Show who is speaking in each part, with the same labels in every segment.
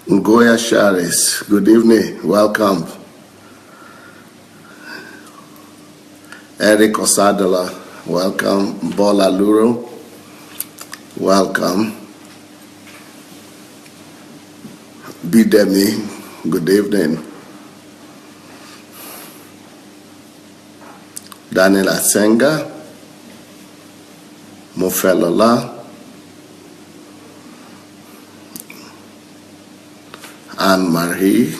Speaker 1: Ngoya Sharis, good evening, welcome. Eric Osadala, welcome. Bola Luro, welcome. Bidemi, good evening. Daniel Asenga, Mofelola, Anne-Marie,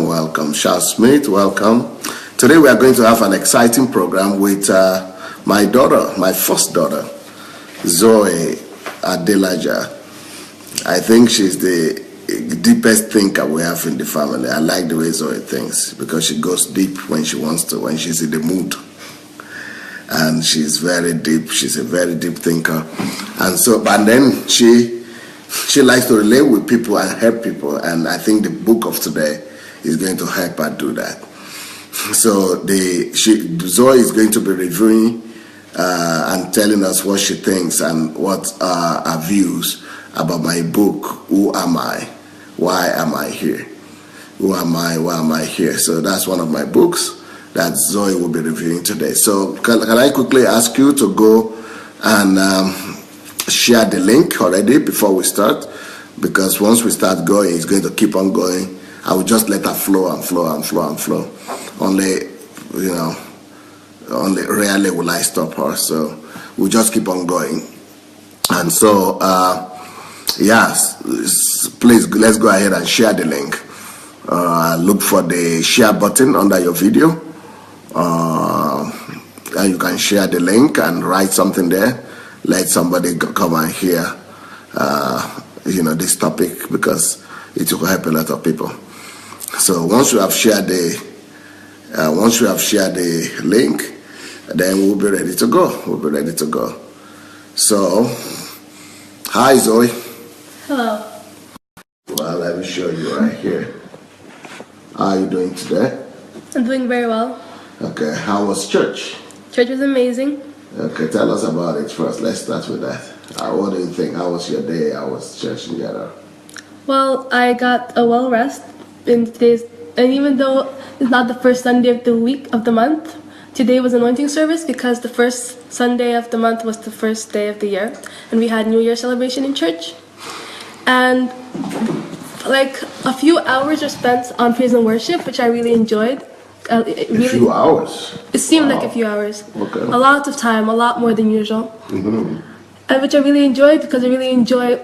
Speaker 1: welcome. Charles Smith, welcome. Today we are going to have an exciting program with my daughter, my first daughter, Zoe Adelaja. I think she's the deepest thinker we have in the family. I like the way Zoe thinks because she goes deep when she wants to, when she's in the mood. And she's very deep. She's a very deep thinker. And then she likes to relate with people and help people. And I think the book of today is going to help her do that. So Zoe is going to be reviewing and telling us what she thinks and what are her views about my book, Who Am I? Why Am I Here? Who am I? Why am I here? So that's one of my books that Zoe will be reviewing today. So can I quickly ask you to go and share the link already before we start? Because once we start going, it's going to keep on going. I will just let her flow and flow and flow and flow. Only rarely will I stop her, so we'll just keep on going. And so, yes, please let's go ahead and share the link. Look for the share button under your video, and you can share the link and write something there. Let somebody come and hear, this topic because it will help a lot of people. So once you have shared the link, then we'll be ready to go. So, hi Zoe.
Speaker 2: Hello.
Speaker 1: Well, let me show you right here. How are you doing today?
Speaker 2: I'm doing very well.
Speaker 1: Okay, how was church?
Speaker 2: Church was amazing.
Speaker 1: Okay, tell us about it first. Let's start with that. What do you think? How was your day? How was church in general?
Speaker 2: Well, I got a well rest in today's, and even though it's not the first Sunday of the week of the month, today was anointing service because the first Sunday of the month was the first day of the year, and we had New Year celebration in church. And like a few hours were spent on praise and worship, which I really enjoyed.
Speaker 1: A few hours?
Speaker 2: It seemed like a few hours.
Speaker 1: Okay.
Speaker 2: A lot of time, a lot more than usual.
Speaker 1: Mm-hmm.
Speaker 2: And which I really enjoyed because I really enjoy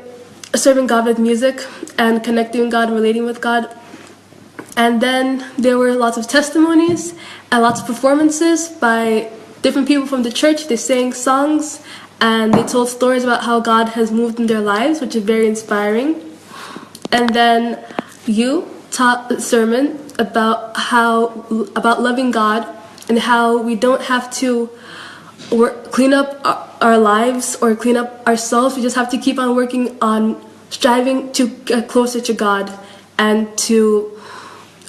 Speaker 2: serving God with music and connecting with God and relating with God. And then there were lots of testimonies and lots of performances by different people from the church. They sang songs and they told stories about how God has moved in their lives, which is very inspiring. And then you taught a sermon about loving God and how we don't have to clean up our lives or clean up ourselves. We just have to keep on working on striving to get closer to God and to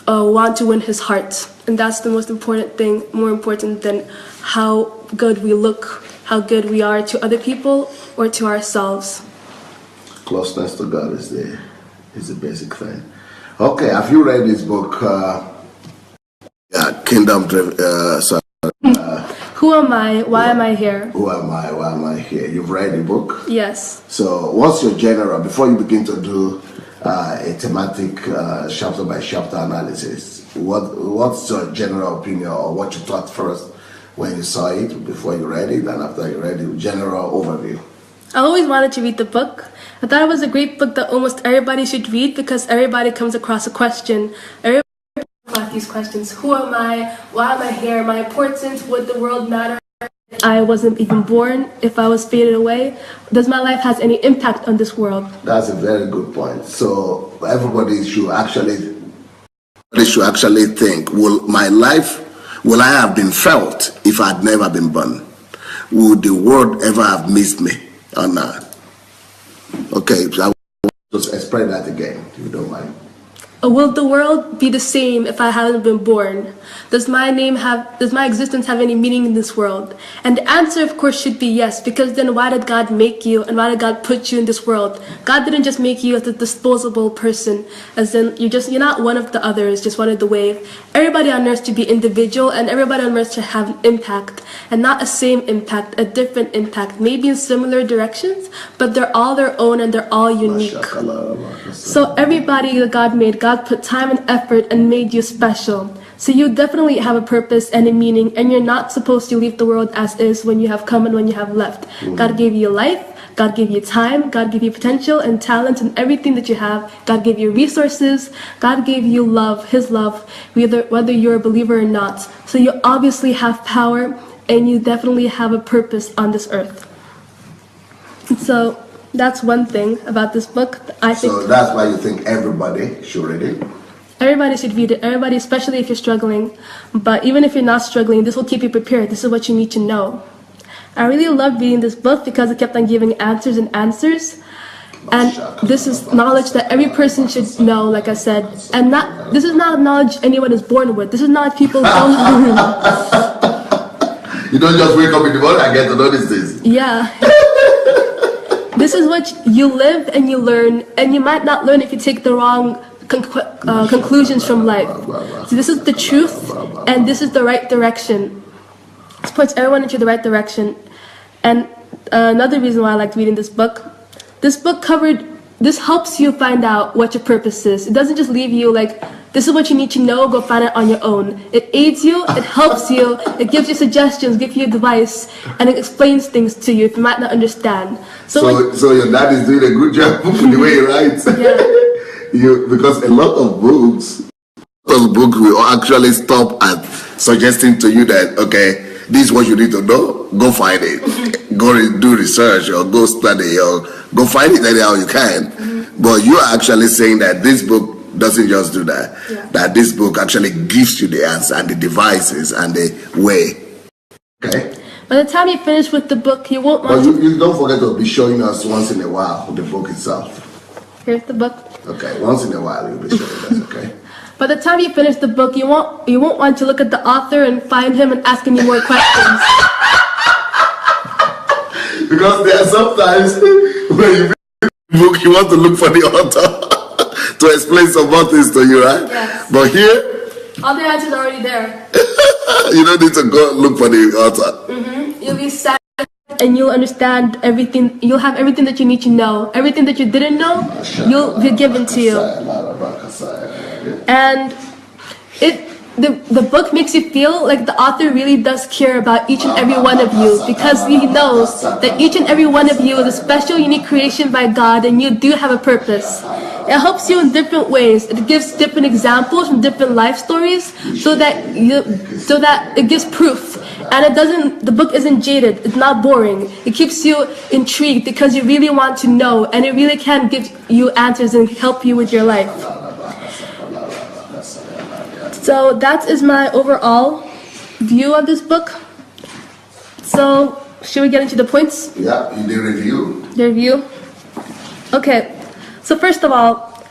Speaker 2: want to win His heart. And that's the most important thing, more important than how good we look, how good we are to other people or to ourselves.
Speaker 1: Closeness to God is the basic thing. Okay, have you read this book, Kingdom Driven?
Speaker 2: Who am I? Why am I here?
Speaker 1: Who am I? Why am I here? You've read the book?
Speaker 2: Yes.
Speaker 1: So what's your general, before you begin to do a thematic chapter by chapter analysis, what's your general opinion or what you thought first when you saw it, before you read it, and after you read it, general overview?
Speaker 2: I always wanted to read the book. I thought it was a great book that almost everybody should read because everybody comes across a question. Everybody comes across these questions. Who am I? Why am I here? My importance? Would the world matter if I wasn't even born? If I was faded away? Does my life have any impact on this world?
Speaker 1: That's a very good point. So everybody should actually think, will I have been felt if I had never been born? Would the world ever have missed me or not? Okay, so I will just explain that again, if you don't mind.
Speaker 2: Will the world be the same if I hadn't been born? Does my existence have any meaning in this world? And the answer, of course, should be yes, because then why did God make you and why did God put you in this world? God didn't just make you as a disposable person, as in you're not one of the others, just one of the wave. Everybody on earth should be individual, and everybody on earth should have an impact, and not a same impact, a different impact, maybe in similar directions, but they're all their own and they're all unique. So everybody that God made, God put time and effort and made you special. So you definitely have a purpose and a meaning, and you're not supposed to leave the world as is when you have come and when you have left. God gave you life, God gave you time, God gave you potential and talent and everything that you have. God gave you resources, God gave you love, His love, whether you're a believer or not. So you obviously have power, and you definitely have a purpose on this earth. So that's one thing about this book. I think.
Speaker 1: So that's why you think everybody should read it?
Speaker 2: Everybody should read it. Everybody, especially if you're struggling. But even if you're not struggling, this will keep you prepared. This is what you need to know. I really loved reading this book because it kept on giving answers and answers. And this is knowledge that every person should know, like I said. And this is not knowledge anyone is born with. This is not people don't.
Speaker 1: You don't just wake up in the morning and get to know these things.
Speaker 2: Yeah. This is what you live and you learn, and you might not learn if you take the wrong conclusions from life. So this is the truth, and this is the right direction. This points everyone into the right direction. And another reason why I liked reading this book helps you find out what your purpose is. It doesn't just leave you like, this is what you need to know, go find it on your own. It aids you, it helps you, it gives you suggestions, gives you advice, and it explains things to you if you might not understand. So
Speaker 1: your dad is doing a good job the way he writes.
Speaker 2: Yeah.
Speaker 1: Because a lot of books will actually stop at suggesting to you that, okay, this is what you need to know, go find it. Go do research or go study or go find it anyhow you can. But you are actually saying that this book doesn't just do that. Yeah. That this book actually gives you the answer and the devices and the way. Okay?
Speaker 2: By the time you finish with the book, you won't want
Speaker 1: to... you don't forget to be showing us once in a while the book itself.
Speaker 2: Here's the book.
Speaker 1: Okay, once in a while you'll be showing us, okay?
Speaker 2: By the time you finish the book, you won't want to look at the author and find him and ask any more questions.
Speaker 1: Because there are sometimes when you read the book, you want to look for the author to explain some more things to you, right?
Speaker 2: Yes.
Speaker 1: But here,
Speaker 2: all the answers are already there.
Speaker 1: You don't need to go look for the author.
Speaker 2: You'll be sad and you'll understand everything. You'll have everything that you need to know. Everything that you didn't know, you'll be given to you. And the book makes you feel like the author really does care about each and every one of you, because he knows that each and every one of you is a special, unique creation by God, and you do have a purpose. It helps you in different ways. It gives different examples from different life stories, so that it gives proof. And the book isn't jaded. It's not boring. It keeps you intrigued because you really want to know, and it really can give you answers and help you with your life. So that is my overall view of this book. So should we get into the points?
Speaker 1: Yeah, the review.
Speaker 2: The review? Okay. So first of all,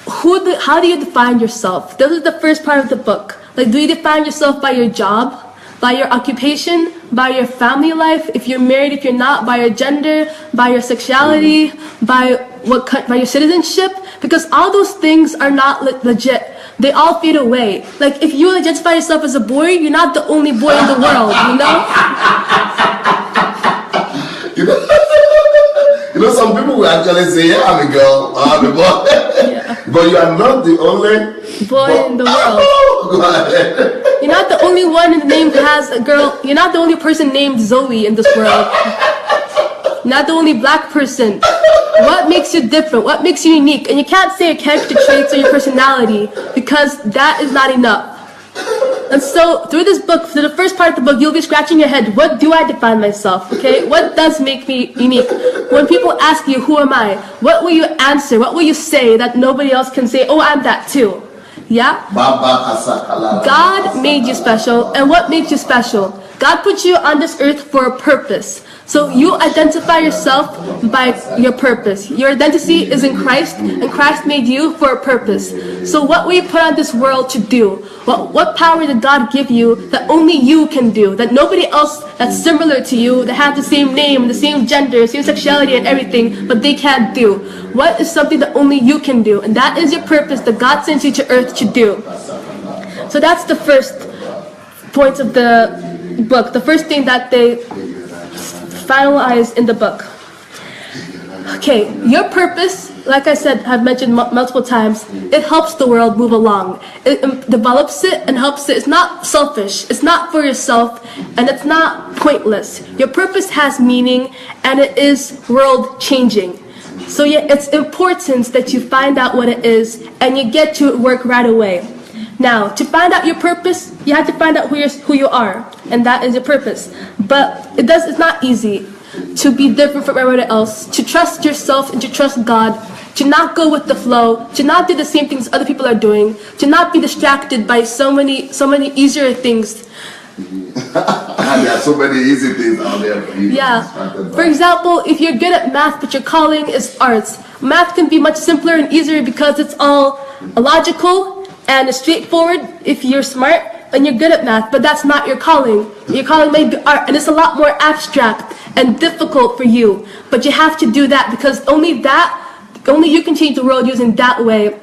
Speaker 2: how do you define yourself? This is the first part of the book. Like, do you define yourself by your job, by your occupation, by your family life, if you're married, if you're not, by your gender, by your sexuality, by your citizenship? Because all those things are not legit. They all fade away. Like, if you identify yourself as a boy, you're not the only boy in the world, you know?
Speaker 1: You know, some people will actually say, yeah, I'm a girl, I'm a boy. Yeah. But you are not the only
Speaker 2: boy in the world.
Speaker 1: Go ahead.
Speaker 2: You're not the only one in the name who has a girl. You're not the only person named Zoe in this world. You're not the only black person. What makes you different? What makes you unique? And you can't say your character traits or your personality, because that is not enough. And so through this book, through the first part of the book, you'll be scratching your head. What do I define myself? Okay? What does make me unique? When people ask you, who am I? What will you answer? What will you say that nobody else can say? Oh, I'm that too. Yeah? God made you special. And what makes you special? God put you on this earth for a purpose. So you identify yourself by your purpose. Your identity is in Christ, and Christ made you for a purpose. So what were you put on this world to do? What power did God give you that only you can do, that nobody else that's similar to you, that have the same name, the same gender, same sexuality and everything, but they can't do? What is something that only you can do? And that is your purpose that God sends you to earth to do. So that's the first point of the book, the first thing that they finalize in the book. Okay, your purpose, like I said, I've mentioned multiple times, it helps the world move along. It develops it and helps it. It's not selfish. It's not for yourself, and it's not pointless. Your purpose has meaning, and it is world changing. So yeah, it's important that you find out what it is, and you get to work right away. Now, to find out your purpose, you have to find out who you are, and that is your purpose. But it's not easy to be different from everybody else, to trust yourself and to trust God, to not go with the flow, to not do the same things other people are doing, to not be distracted by so many easier things.
Speaker 1: There are so many easy things out there for you.
Speaker 2: Yeah. For example, if you're good at math but your calling is arts, math can be much simpler and easier because it's all logical and it's straightforward if you're smart and you're good at math, but that's not your calling. Your calling may be art, and it's a lot more abstract and difficult for you. But you have to do that because only you can change the world using that way.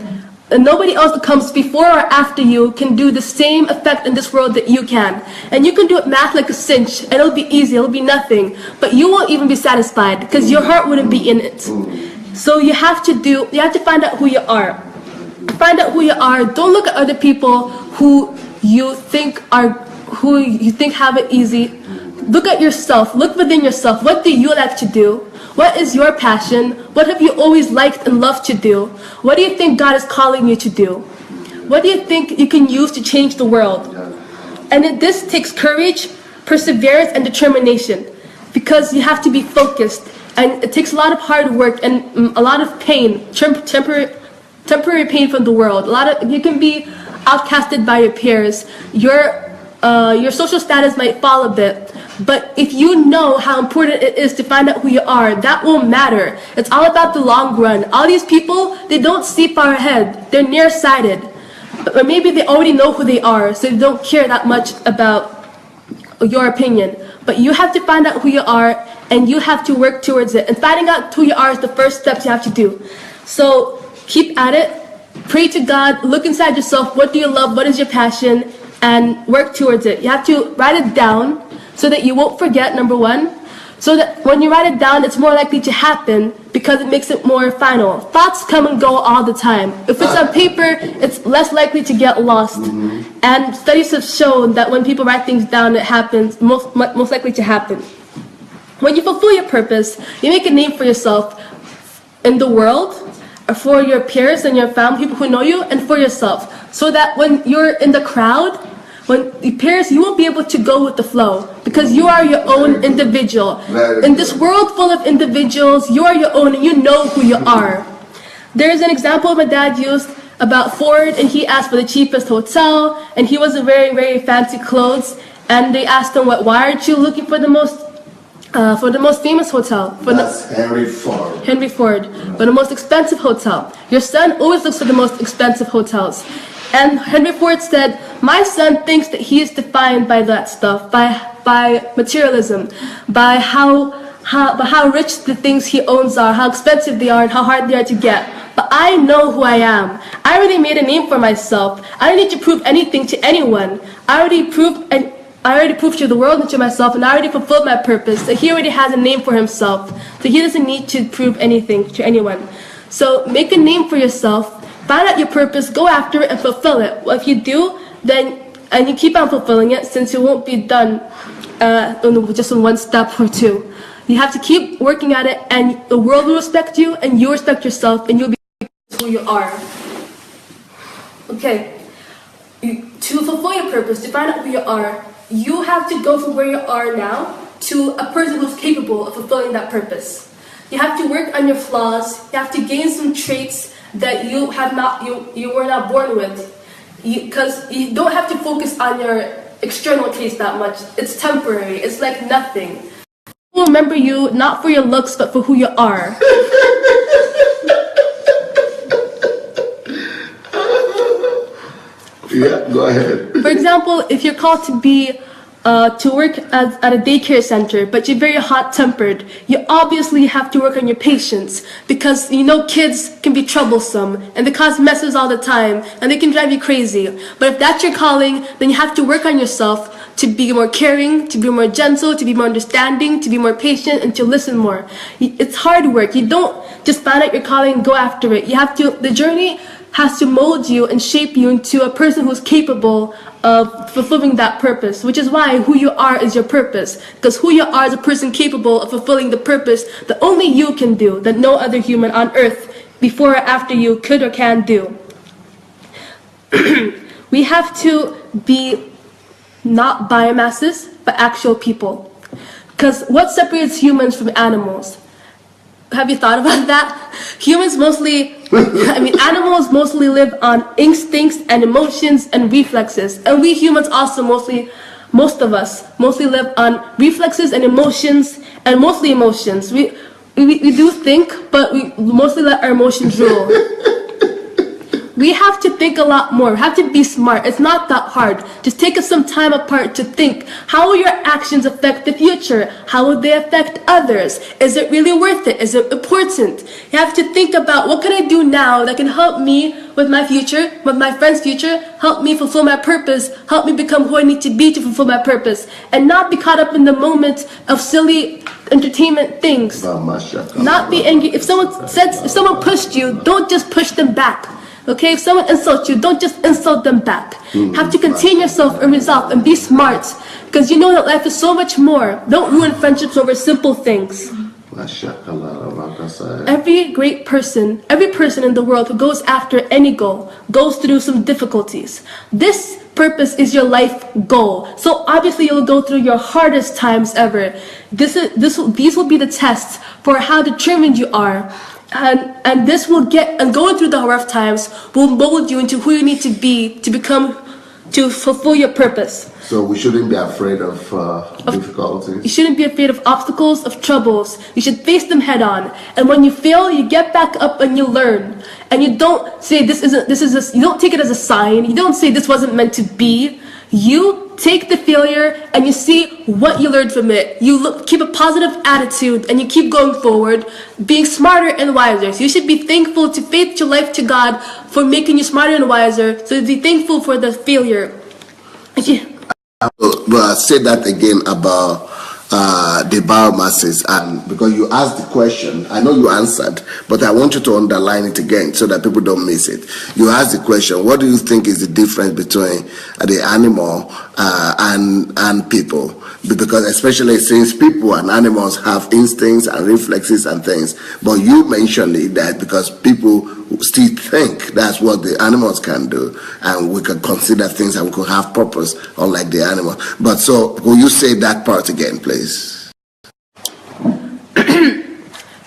Speaker 2: And nobody else that comes before or after you can do the same effect in this world that you can. And you can do it math like a cinch, and it'll be easy, it'll be nothing. But you won't even be satisfied because your heart wouldn't be in it. So you have to find out who you are. Find out who you are. Don't look at other people who you think have it easy. Look at yourself. Look within yourself. What do you like to do? What is your passion? What have you always liked and loved to do? What do you think God is calling you to do? What do you think you can use to change the world? And this takes courage, perseverance, and determination, because you have to be focused, and it takes a lot of hard work and a lot of pain, temporary pain from the world. You can be outcasted by your peers. Your social status might fall a bit, but if you know how important it is to find out who you are, that will matter. It's all about the long run. All these people, they don't see far ahead. They're nearsighted. Or maybe they already know who they are, so they don't care that much about your opinion. But you have to find out who you are, and you have to work towards it. And finding out who you are is the first steps you have to do. So keep at it. Pray to God. Look inside yourself. What do you love? What is your passion? And work towards it. You have to write it down so that you won't forget, number one. So that when you write it down, it's more likely to happen because it makes it more final. Thoughts come and go all the time. If it's on paper, it's less likely to get lost. And studies have shown that when people write things down, it happens, most likely to happen. When you fulfill your purpose, you make a name for yourself in the world, for your peers and your family, people who know you, and for yourself. So that when you're in the crowd, when your peers, you won't be able to go with the flow because you are your own individual. In this world full of individuals, you are your own and you know who you are. There's an example my dad used about Ford, and he asked for the cheapest hotel, and he was wearing very fancy clothes, and they asked him, why aren't you looking for the most famous hotel?
Speaker 1: That's Henry Ford.
Speaker 2: Henry Ford, for the most expensive hotel. Your son always looks for the most expensive hotels. And Henry Ford said, my son thinks that he is defined by that stuff, by materialism, by how rich the things he owns are, how expensive they are, and how hard they are to get. But I know who I am. I already made a name for myself. I don't need to prove anything to anyone. I already proved to the world and to myself, and I already fulfilled my purpose. So he already has a name for himself. So he doesn't need to prove anything to anyone. So make a name for yourself. Find out your purpose, go after it, and fulfill it. Well, if you do, and you keep on fulfilling it, since it won't be done just in one step or two. You have to keep working at it, and the world will respect you, and you respect yourself, and you'll be who you are. Okay, to fulfill your purpose, to find out who you are, you have to go from where you are now to a person who's capable of fulfilling that purpose. You have to work on your flaws. You have to gain some traits that you were not born with, because you don't have to focus on your external traits that much. It's temporary. It's like nothing. remember you not for your looks, but for who you are.
Speaker 1: Yeah, go ahead.
Speaker 2: For example, if you're called to work at a daycare center, but you're very hot-tempered, you obviously have to work on your patience, because you know kids can be troublesome and they cause messes all the time and they can drive you crazy. But if that's your calling, then you have to work on yourself to be more caring, to be more gentle, to be more understanding, to be more patient, and to listen more. It's hard work. You don't just find out your calling and go after it. You have to. The journey has to mold you and shape you into a person who's capable of fulfilling that purpose, which is why who you are is your purpose. Because who you are is a person capable of fulfilling the purpose that only you can do, that no other human on earth before or after you could or can do. We have to be not biomasses, but actual people. Because what separates humans from animals? Have you thought about that? Humans mostly, animals mostly live on instincts and emotions and reflexes. And we humans also most of us mostly live on reflexes and emotions, and mostly emotions. We do think, but we mostly let our emotions rule. We have to think a lot more. We have to be smart. It's not that hard. Just take some time apart to think. How will your actions affect the future? How will they affect others? Is it really worth it? Is it important? You have to think about, what can I do now that can help me with my future, with my friend's future, help me fulfill my purpose, help me become who I need to be to fulfill my purpose, and not be caught up in the moment of silly entertainment things. Not be angry. If someone pushed you, don't just push them back. Okay, if someone insults you, don't just insult them back. Have to contain yourself and resolve and be smart, because you know that life is so much more. Don't ruin friendships over simple things. Every person in the world who goes after any goal goes through some difficulties. This purpose is your life goal. So obviously you'll go through your hardest times ever. These will be the tests for how determined you are. And this will going through the rough times will mold you into who you need to be to fulfill your purpose.
Speaker 1: So we shouldn't be afraid of difficulties.
Speaker 2: You shouldn't be afraid of obstacles, of troubles. You should face them head on. And when you fail, you get back up and you learn. And you don't say you don't take it as a sign. You don't say this wasn't meant to be. You take the failure and you see what you learned from it. You keep a positive attitude and you keep going forward, being smarter and wiser. So you should be thankful to faith your life to God for making you smarter and wiser. So be thankful for the failure.
Speaker 1: Well, say that again about the biomasses, and because you asked the question, I know you answered, but I want you to underline it again so that people don't miss it. You asked the question, what do you think is the difference between the animal and people? Because especially since people and animals have instincts and reflexes and things, but you mentioned it that because people still think that's what the animals can do, and we can consider things and we could have purpose unlike the animal. But so will you say that part again, please?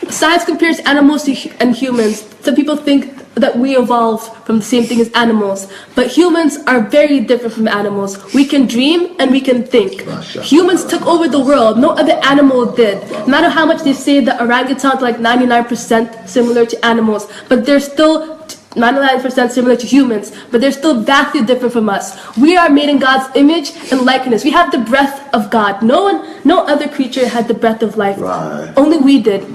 Speaker 2: Science compares animals and humans. Some people think that we evolved from the same thing as animals, but humans are very different from animals. We can dream and we can think. Humans took over the world. No other animal did. No matter how much they say that orangutans are like 99% similar to animals, but they're still 99% similar to humans, but they're still vastly different from us. We are made in God's image and likeness. We have the breath of God. No other creature had the breath of life.
Speaker 1: Right.
Speaker 2: Only we did.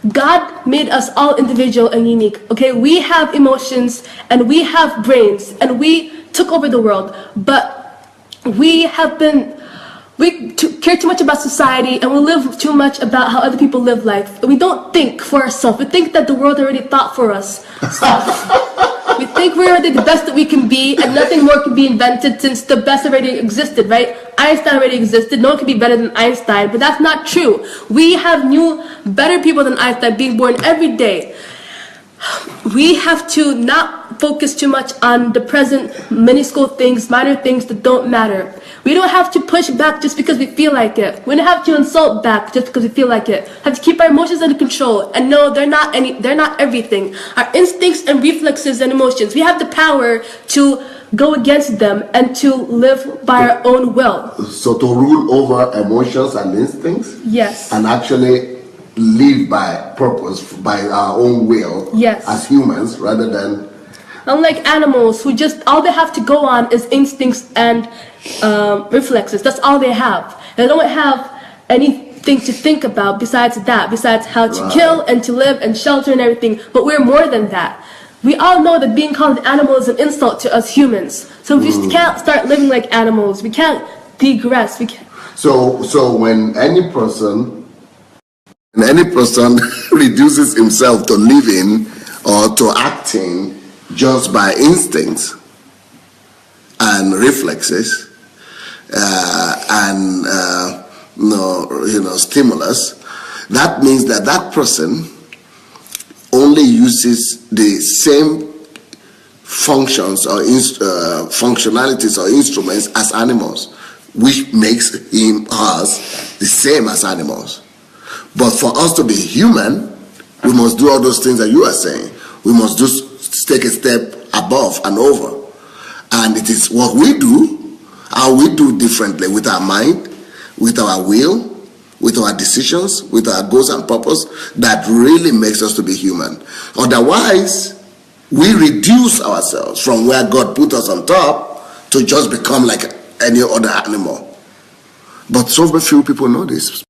Speaker 2: God made us all individual and unique. Okay, we have emotions and we have brains and we took over the world, but we care too much about society and we live too much about how other people live life. We don't think for ourselves. We think that the world already thought for us. We think we're already the best that we can be and nothing more can be invented since the best already existed, right? Einstein already existed. No one can be better than Einstein, but that's not true. We have new, better people than Einstein being born every day. We have to not focus too much on the present minuscule things, minor things that don't matter. We don't have to push back just because we feel like it. We don't have to insult back just because we feel like it. We have to keep our emotions under control. And no, they're not everything. Our instincts and reflexes and emotions, we have the power to go against them and to live by our own will.
Speaker 1: So to rule over emotions and instincts?
Speaker 2: Yes.
Speaker 1: And actually live by purpose, by our own will,
Speaker 2: yes,
Speaker 1: as humans, rather than...
Speaker 2: Unlike animals who just, all they have to go on is instincts and reflexes. That's all they have. They don't have anything to think about besides that, besides how to kill and to live and shelter and everything. But we're more than that. We all know that being called an animal is an insult to us humans. So we just can't start living like animals. We can't digress. We can't.
Speaker 1: So when any person reduces himself to living or to acting just by instincts and reflexes and stimulus, that means that that person only uses the same functions or functionalities or instruments as animals, which makes him us the same as animals. But for us to be human, we must do all those things that you are saying. We must just take a step above and over. And it is what we do, how we do differently with our mind, with our will, with our decisions, with our goals and purpose, that really makes us to be human. Otherwise, we reduce ourselves from where God put us on top to just become like any other animal. But so very few people know this.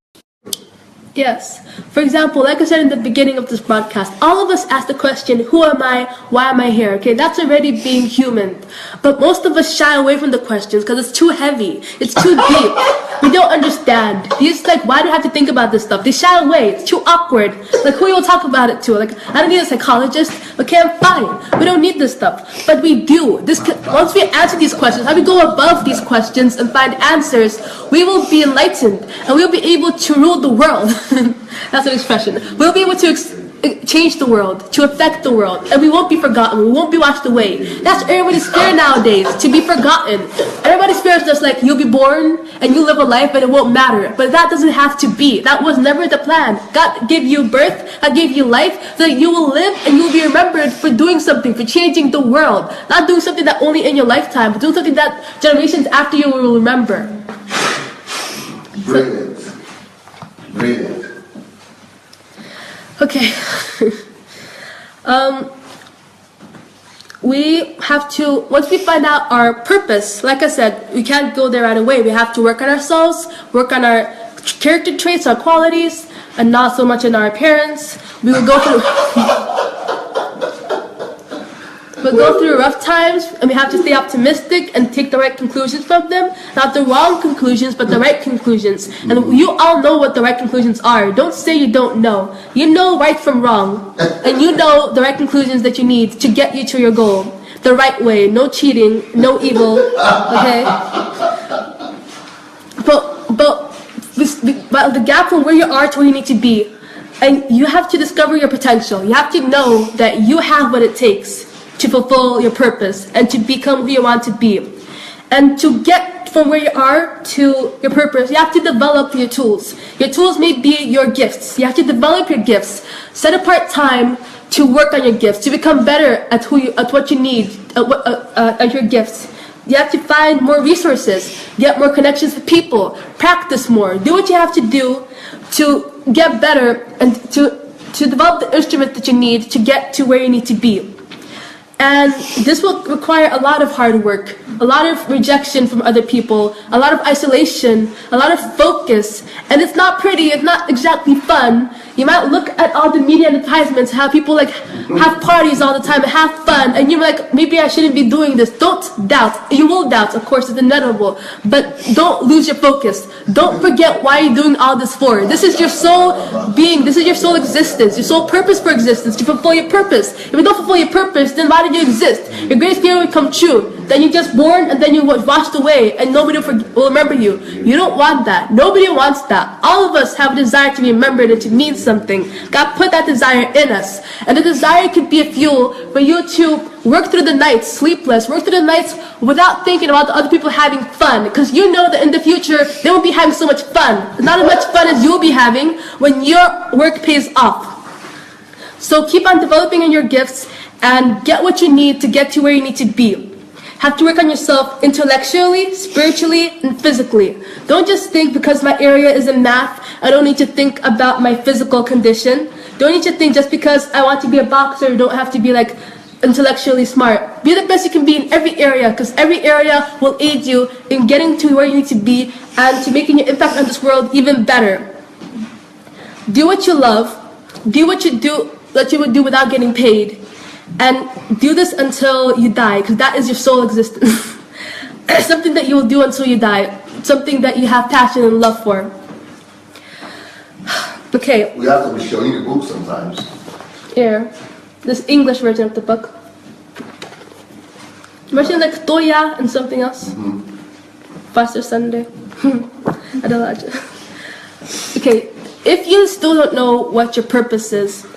Speaker 2: Yes. For example, like I said in the beginning of this broadcast, all of us ask the question, who am I? Why am I here? Okay, that's already being human. But most of us shy away from the questions because it's too heavy. It's too deep. We don't understand. It's like, why do I have to think about this stuff? They shy away. It's too awkward. Like, who will talk about it to? Like, I don't need a psychologist. Okay, I'm fine. We don't need this stuff. But we do. Once we answer these questions, how we go above these questions and find answers, we will be enlightened and we'll be able to rule the world. That's an expression. We'll be able to change the world, to affect the world, and we won't be forgotten. We won't be washed away. That's everybody's fear nowadays, to be forgotten. Everybody's fear is just like, you'll be born and you live a life and it won't matter. But that doesn't have to be. That was never the plan. God gave you birth, God gave you life, so that you will live and you will be remembered for doing something, for changing the world. Not doing something that only in your lifetime, but doing something that generations after you will remember.
Speaker 1: Brilliant. Brilliant.
Speaker 2: Okay. We have to, once we find out our purpose, like I said, we can't go there right away. We have to work on ourselves, work on our character traits, our qualities, and not so much in our appearance. We will go through rough times, and we have to stay optimistic and take the right conclusions from them. Not the wrong conclusions, but the right conclusions. And you all know what the right conclusions are. Don't say you don't know. You know right from wrong. And you know the right conclusions that you need to get you to your goal. The right way. No cheating. No evil. Okay? But the gap from where you are to where you need to be. And you have to discover your potential. You have to know that you have what it takes to fulfill your purpose and to become who you want to be. And to get from where you are to your purpose, you have to develop your tools. Your tools may be your gifts. You have to develop your gifts. Set apart time to work on your gifts, to become better at what you need, at your gifts. You have to find more resources, get more connections with people, practice more, do what you have to do to get better and to develop the instrument that you need to get to where you need to be. And this will require a lot of hard work, a lot of rejection from other people, a lot of isolation, a lot of focus. And it's not pretty, it's not exactly fun. You might look at all the media advertisements, how people like have parties all the time and have fun, and you're like, maybe I shouldn't be doing this. Don't doubt. You will doubt, of course, it's inevitable. But don't lose your focus. Don't forget why you're doing all this for. This is your sole being, this is your sole existence, your sole purpose for existence, to fulfill your purpose. If you don't fulfill your purpose, then why did you exist? Your greatest fear will come true. Then you're just born and then you were washed away and nobody will remember you. You don't want that. Nobody wants that. All of us have a desire to be remembered and to mean something. God put that desire in us. And the desire could be a fuel for you to work through the nights, sleepless, work through the nights without thinking about the other people having fun. Because you know that in the future, they won't be having so much fun. Not as much fun as you'll be having when your work pays off. So keep on developing in your gifts and get what you need to get to where you need to be. have to work on yourself intellectually, spiritually, and physically. Don't just think because my area is in math, I don't need to think about my physical condition. Don't need to think just because I want to be a boxer, don't have to be like intellectually smart. Be the best you can be in every area, because every area will aid you in getting to where you need to be and to making your impact on this world even better. Do what you love. Do what you do that you would do without getting paid. And do this until you die, because that is your sole existence. Something that you will do until you die. Something that you have passion and love for. Okay.
Speaker 1: We have to be showing the book sometimes.
Speaker 2: Here. This English version of the book. Version like Toya and something else. Pastor Sunday. Adelaja. Okay. If you still don't know what your purpose is,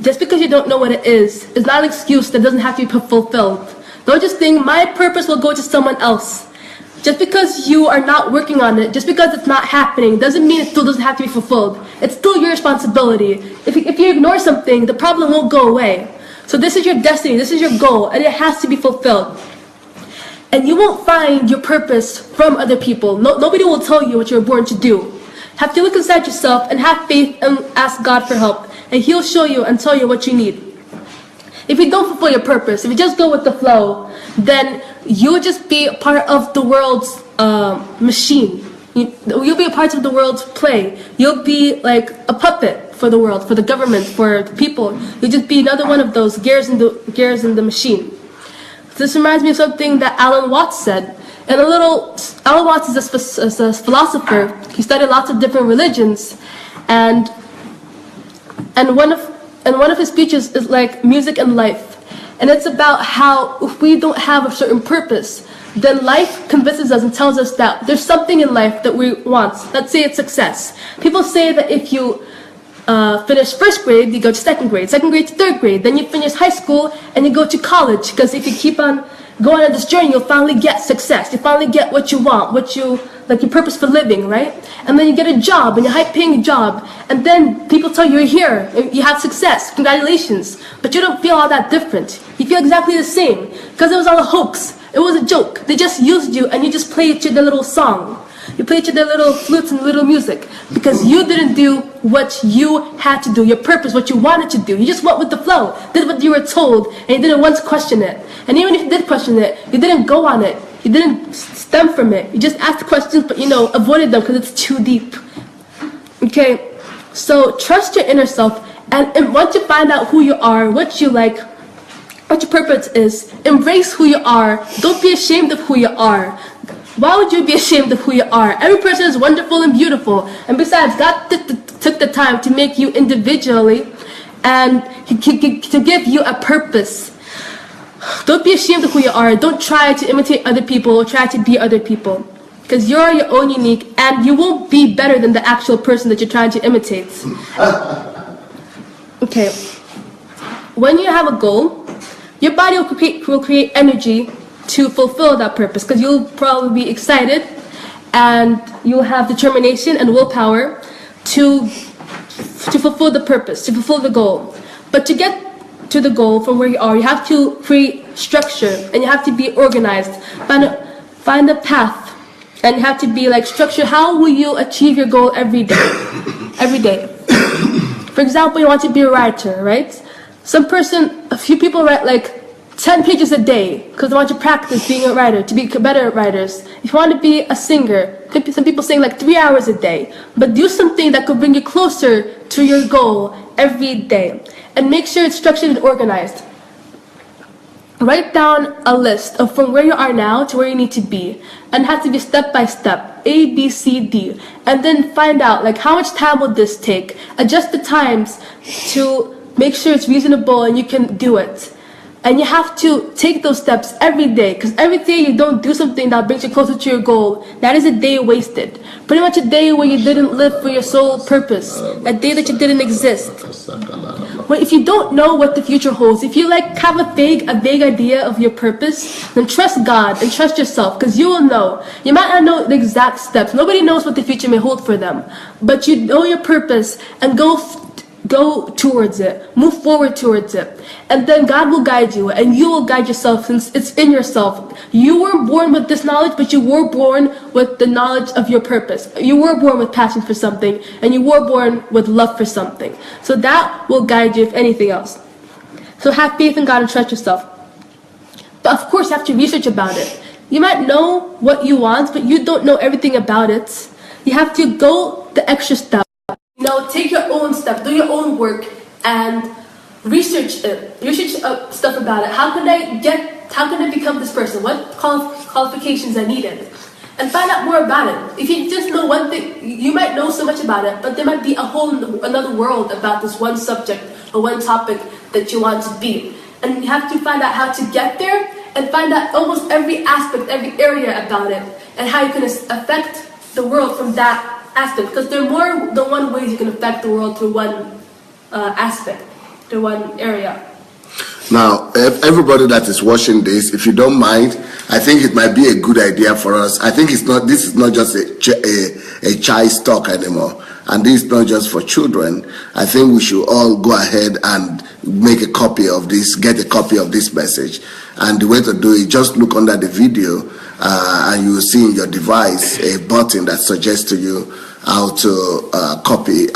Speaker 2: just because you don't know what it is not an excuse that doesn't have to be fulfilled. Don't just think, my purpose will go to someone else. Just because you are not working on it, just because it's not happening, doesn't mean it still doesn't have to be fulfilled. It's still your responsibility. If you ignore something, the problem won't go away. So this is your destiny, this is your goal, and it has to be fulfilled. And you won't find your purpose from other people. Nobody will tell you what you're born to do. Have to look inside yourself and have faith and ask God for help. And He'll show you and tell you what you need. If you don't fulfill your purpose, if you just go with the flow, then you'll just be a part of the world's machine. You'll be a part of the world's play. You'll be like a puppet for the world, for the government, for the people. You'll just be another one of those gears in the machine. This reminds me of something that Alan Watts said. Alan Watts is a philosopher. He studied lots of different religions, and one of his speeches is like music and life, and it's about how if we don't have a certain purpose, then life convinces us and tells us that there's something in life that we want. Let's say it's success. People say that if you finish first grade, you go to second grade to third grade, then you finish high school and you go to college, because if you keep on going on this journey, you'll finally get success. You finally get what you want, like your purpose for living, right? And then you get a job, and a high-paying job, and then people tell you you're here, you have success, congratulations. But you don't feel all that different. You feel exactly the same, because it was all a hoax. It was a joke. They just used you, and you just played to their little song. You played to their little flutes and little music, because you didn't do what you had to do, your purpose, what you wanted to do. You just went with the flow, did what you were told, and you didn't once question it. And even if you did question it, you didn't go on it. You didn't stem from it. You just asked questions, but avoided them because it's too deep. Okay, so trust your inner self, and once you find out who you are, what you like, what your purpose is, embrace who you are. Don't be ashamed of who you are. Why would you be ashamed of who you are? Every person is wonderful and beautiful. And besides, God took the time to make you individually and to give you a purpose. Don't be ashamed of who you are. Don't try to imitate other people or try to be other people. Because you're your own unique, and you won't be better than the actual person that you're trying to imitate. Okay. When you have a goal, your body will create energy to fulfill that purpose, because you'll probably be excited and you'll have determination and willpower to fulfill the purpose, to fulfill the goal. But to get to the goal from where you are, you have to create structure, and you have to be organized. Find a path, and you have to be like structured. How will you achieve your goal every day? Every day. For example, you want to be a writer, right? A few people write like 10 pages a day because they want to practice being a writer, to be better writers. If you want to be a singer, some people sing like 3 hours a day. But do something that could bring you closer to your goal every day. And make sure it's structured and organized. Write down a list of from where you are now to where you need to be. And it has to be step by step, A, B, C, D. And then find out like how much time will this take. Adjust the times to make sure it's reasonable and you can do it. And you have to take those steps every day, because every day you don't do something that brings you closer to your goal, that is a day wasted. Pretty much a day where you didn't live for your sole purpose, a day that you didn't exist. But if you don't know what the future holds, if you have a vague idea of your purpose, then trust God and trust yourself, because you will know. You might not know the exact steps. Nobody knows what the future may hold for them, but you know your purpose and go go towards it, move forward towards it, and then God will guide you, and you will guide yourself, since it's in yourself. You were born with this knowledge, but you were born with the knowledge of your purpose. You were born with passion for something, and you were born with love for something. So that will guide you, if anything else. So have faith in God and trust yourself. But of course, you have to research about it. You might know what you want, but you don't know everything about it. You have to go the extra step. Take your own step, do your own work, and research it. Research stuff about it. How can I become this person? What qualifications are needed? And find out more about it. If you just know one thing, you might know so much about it, but there might be another world about this one subject or one topic that you want to be. And you have to find out how to get there, and find out almost every aspect, every area about it, and how you can affect the world from that aspect, because there are more than one way you can affect the world through one aspect, through one area.
Speaker 1: Now, everybody that is watching this, if you don't mind, I think it might be a good idea for us. I think this is not just a child's talk anymore, and this is not just for children. I think we should all go ahead and make a copy of this, get a copy of this message. And the way to do it, just look under the video, and you will see in your device a button that suggests to you how to copy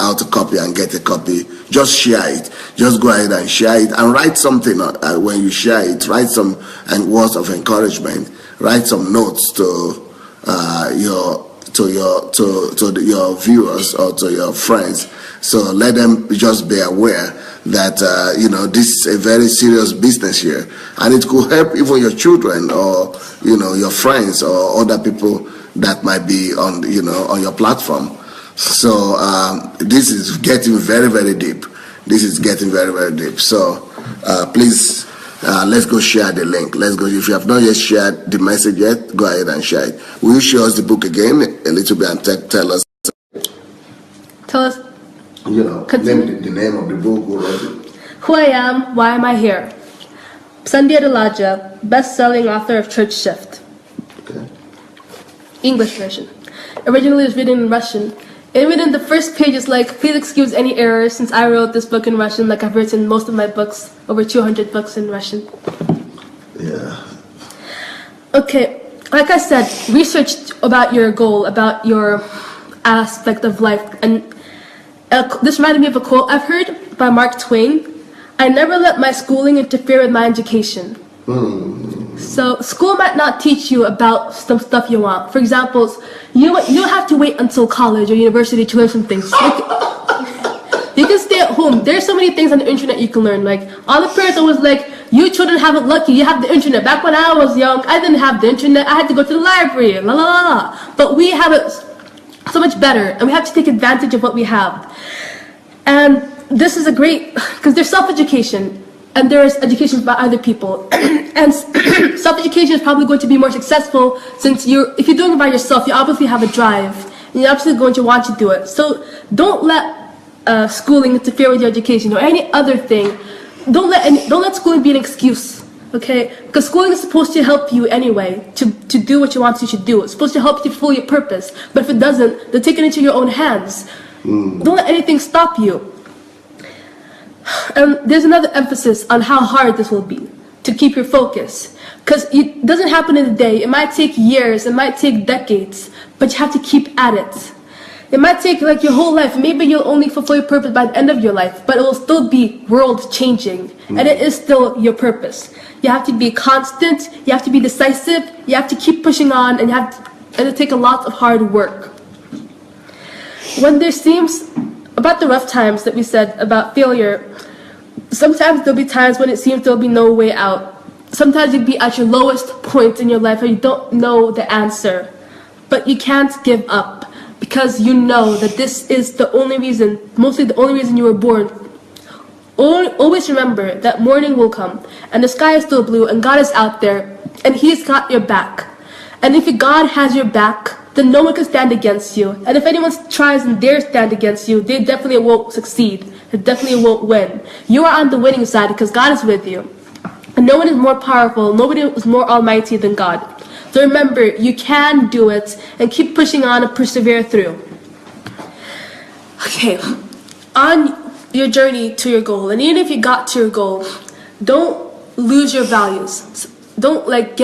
Speaker 1: and get a copy. Just share it. Just go ahead and share it, and write something when you share it. Write some words of encouragement. Write some notes to your viewers or to your friends. So let them just be aware that this is a very serious business here, and it could help even your children or your friends or other people that might be on your platform. So this is getting very, very deep. This is getting very, very deep. So please, let's go share the link. Let's go. If you have not yet shared the message yet, go ahead and share it. Will you show us the book again a little bit and tell us?
Speaker 2: Tell us.
Speaker 1: Name the name of the book. Who wrote it?
Speaker 2: Who I Am, Why Am I Here? Sunday Adelaja, best-selling author of Church Shift.
Speaker 1: Okay.
Speaker 2: English version. Originally it was written in Russian. And within the first page is like, please excuse any errors since I wrote this book in Russian, like I've written most of my books, over 200 books in Russian.
Speaker 1: Yeah.
Speaker 2: Okay, like I said, research about your goal, about your aspect of life. And this reminded me of a quote I've heard by Mark Twain. I never let my schooling interfere with my education. So school might not teach you about some stuff you want. For example, you don't have to wait until college or university to learn some things. You can stay at home. There's so many things on the internet you can learn. Like, all the parents always like, you children have it lucky, you have the internet. Back when I was young, I didn't have the internet. I had to go to the library, la la la la. But we have it so much better, and we have to take advantage of what we have. And this is a great, because there's self-education, and there's education by other people. And self-education is probably going to be more successful, since if you're doing it by yourself, you obviously have a drive, and you're absolutely going to want to do it. So don't let schooling interfere with your education or any other thing. Don't let schooling be an excuse, okay? Because schooling is supposed to help you anyway to do what you want to do. It's supposed to help you fulfill your purpose. But if it doesn't, then take it into your own hands. Don't let anything stop you. And there's another emphasis on how hard this will be to keep your focus. Because it doesn't happen in a day. It might take years, it might take decades, but you have to keep at it. It might take like your whole life. Maybe you'll only fulfill your purpose by the end of your life, but it will still be world changing, and it is still your purpose. You have to be constant, you have to be decisive, you have to keep pushing on, and it'll take a lot of hard work. When there seems, about the rough times that we said about failure, sometimes there'll be times when it seems there'll be no way out. Sometimes you'll be at your lowest point in your life and you don't know the answer, but you can't give up. Because you know that this is the only reason, mostly the only reason you were born. Always remember that morning will come, and the sky is still blue, and God is out there, and He's got your back. And if God has your back, then no one can stand against you. And if anyone tries and dares stand against you, they definitely won't succeed. They definitely won't win. You are on the winning side because God is with you. And no one is more powerful, nobody is more almighty than God. So remember, you can do it, and keep pushing on and persevere through. Okay, your journey to your goal. And even if you got to your goal, don't lose your values. Don't let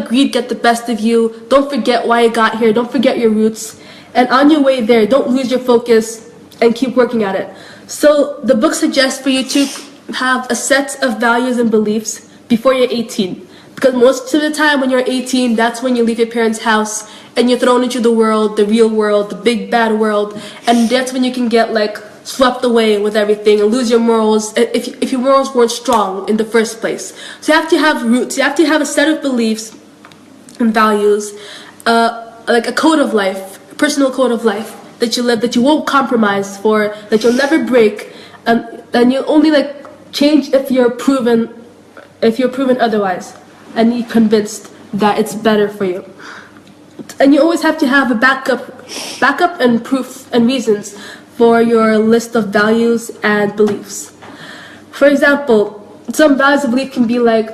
Speaker 2: greed get the best of you. Don't forget why you got here. Don't forget your roots. And on your way there, don't lose your focus and keep working at it. So the book suggests for you to have a set of values and beliefs before you're 18. Because most of the time when you're 18, that's when you leave your parents' house and you're thrown into the world, the real world, the big bad world. And that's when you can get like swept away with everything and lose your morals if your morals weren't strong in the first place. So you have to have roots. You have to have a set of beliefs and values, like a code of life, a personal code of life that you live, that you won't compromise for, that you'll never break, and you'll only like change if you're proven otherwise, and you're convinced that it's better for you. And you always have to have a backup and proof and reasons for your list of values and beliefs. For example, some values and beliefs can be like,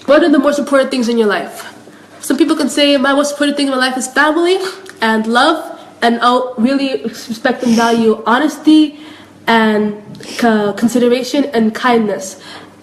Speaker 2: what are the most important things in your life? Some people can say, my most important thing in my life is family and love, and I'll really respect and value honesty and consideration and kindness.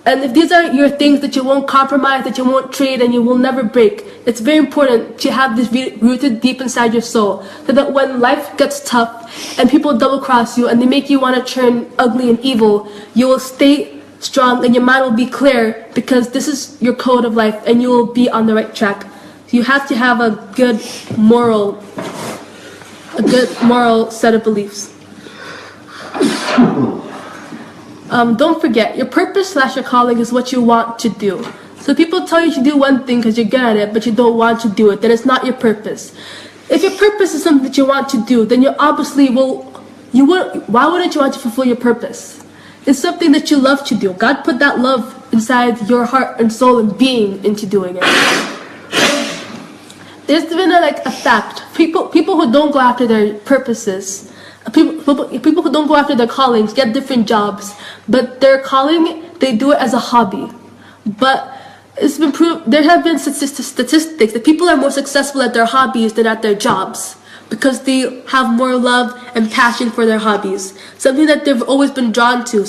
Speaker 2: And if these are your things that you won't compromise, that you won't trade, and you will never break, it's very important to have this rooted deep inside your soul, so that when life gets tough and people double cross you and they make you want to turn ugly and evil, you will stay strong and your mind will be clear, because this is your code of life and you will be on the right track. You have to have a good moral set of beliefs. Don't forget, your purpose / your calling is what you want to do. So people tell you to do one thing because you're good at it, but you don't want to do it, then it's not your purpose. If your purpose is something that you want to do, then you obviously why wouldn't you want to fulfill your purpose? It's something that you love to do. God put that love inside your heart and soul and being into doing it. There's been a fact. People who don't go after their purposes, people who don't go after their callings get different jobs, but their calling, they do it as a hobby. But it's been proved, there have been statistics that people are more successful at their hobbies than at their jobs, because they have more love and passion for their hobbies, something that they've always been drawn to.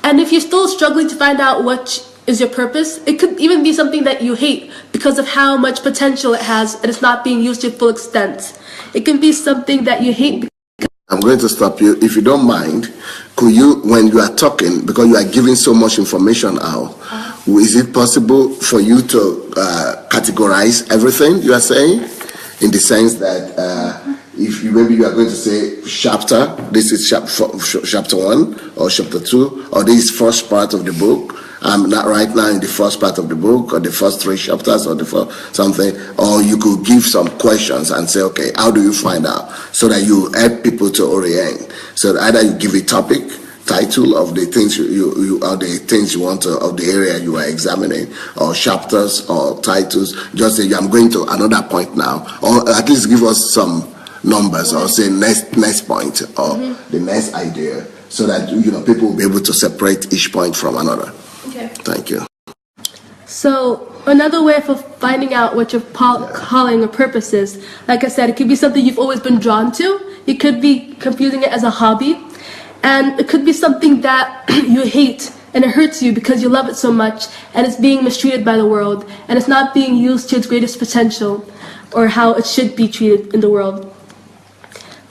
Speaker 2: And if you're still struggling to find out what is your purpose, it could even be something that you hate because of how much potential it has and it's not being used to its full extent. It can be something that you hate.
Speaker 1: I'm going to stop you. If you don't mind, could you, when you are talking, because you are giving so much information out, is it possible for you to categorize everything you are saying? In the sense that if maybe you are going to say chapter, this is chapter 1 or chapter 2, or this is first part of the book. I'm not right now in the first part of the book, or the first 3 chapters, or the first something. Or you could give some questions and say, okay, how do you find out? So that you help people to orient. So that either you give a topic, title of the things you or the things you want to, of the area you are examining, or chapters or titles. Just say, I'm going to another point now, or at least give us some numbers, or say next point, or the next idea, so that people will be able to separate each point from another.
Speaker 2: Okay.
Speaker 1: Thank you.
Speaker 2: So another way for finding out what your calling or purpose is, like I said, it could be something you've always been drawn to. You could be confusing it as a hobby, and it could be something that you hate and it hurts you because you love it so much, and it's being mistreated by the world, and it's not being used to its greatest potential or how it should be treated in the world.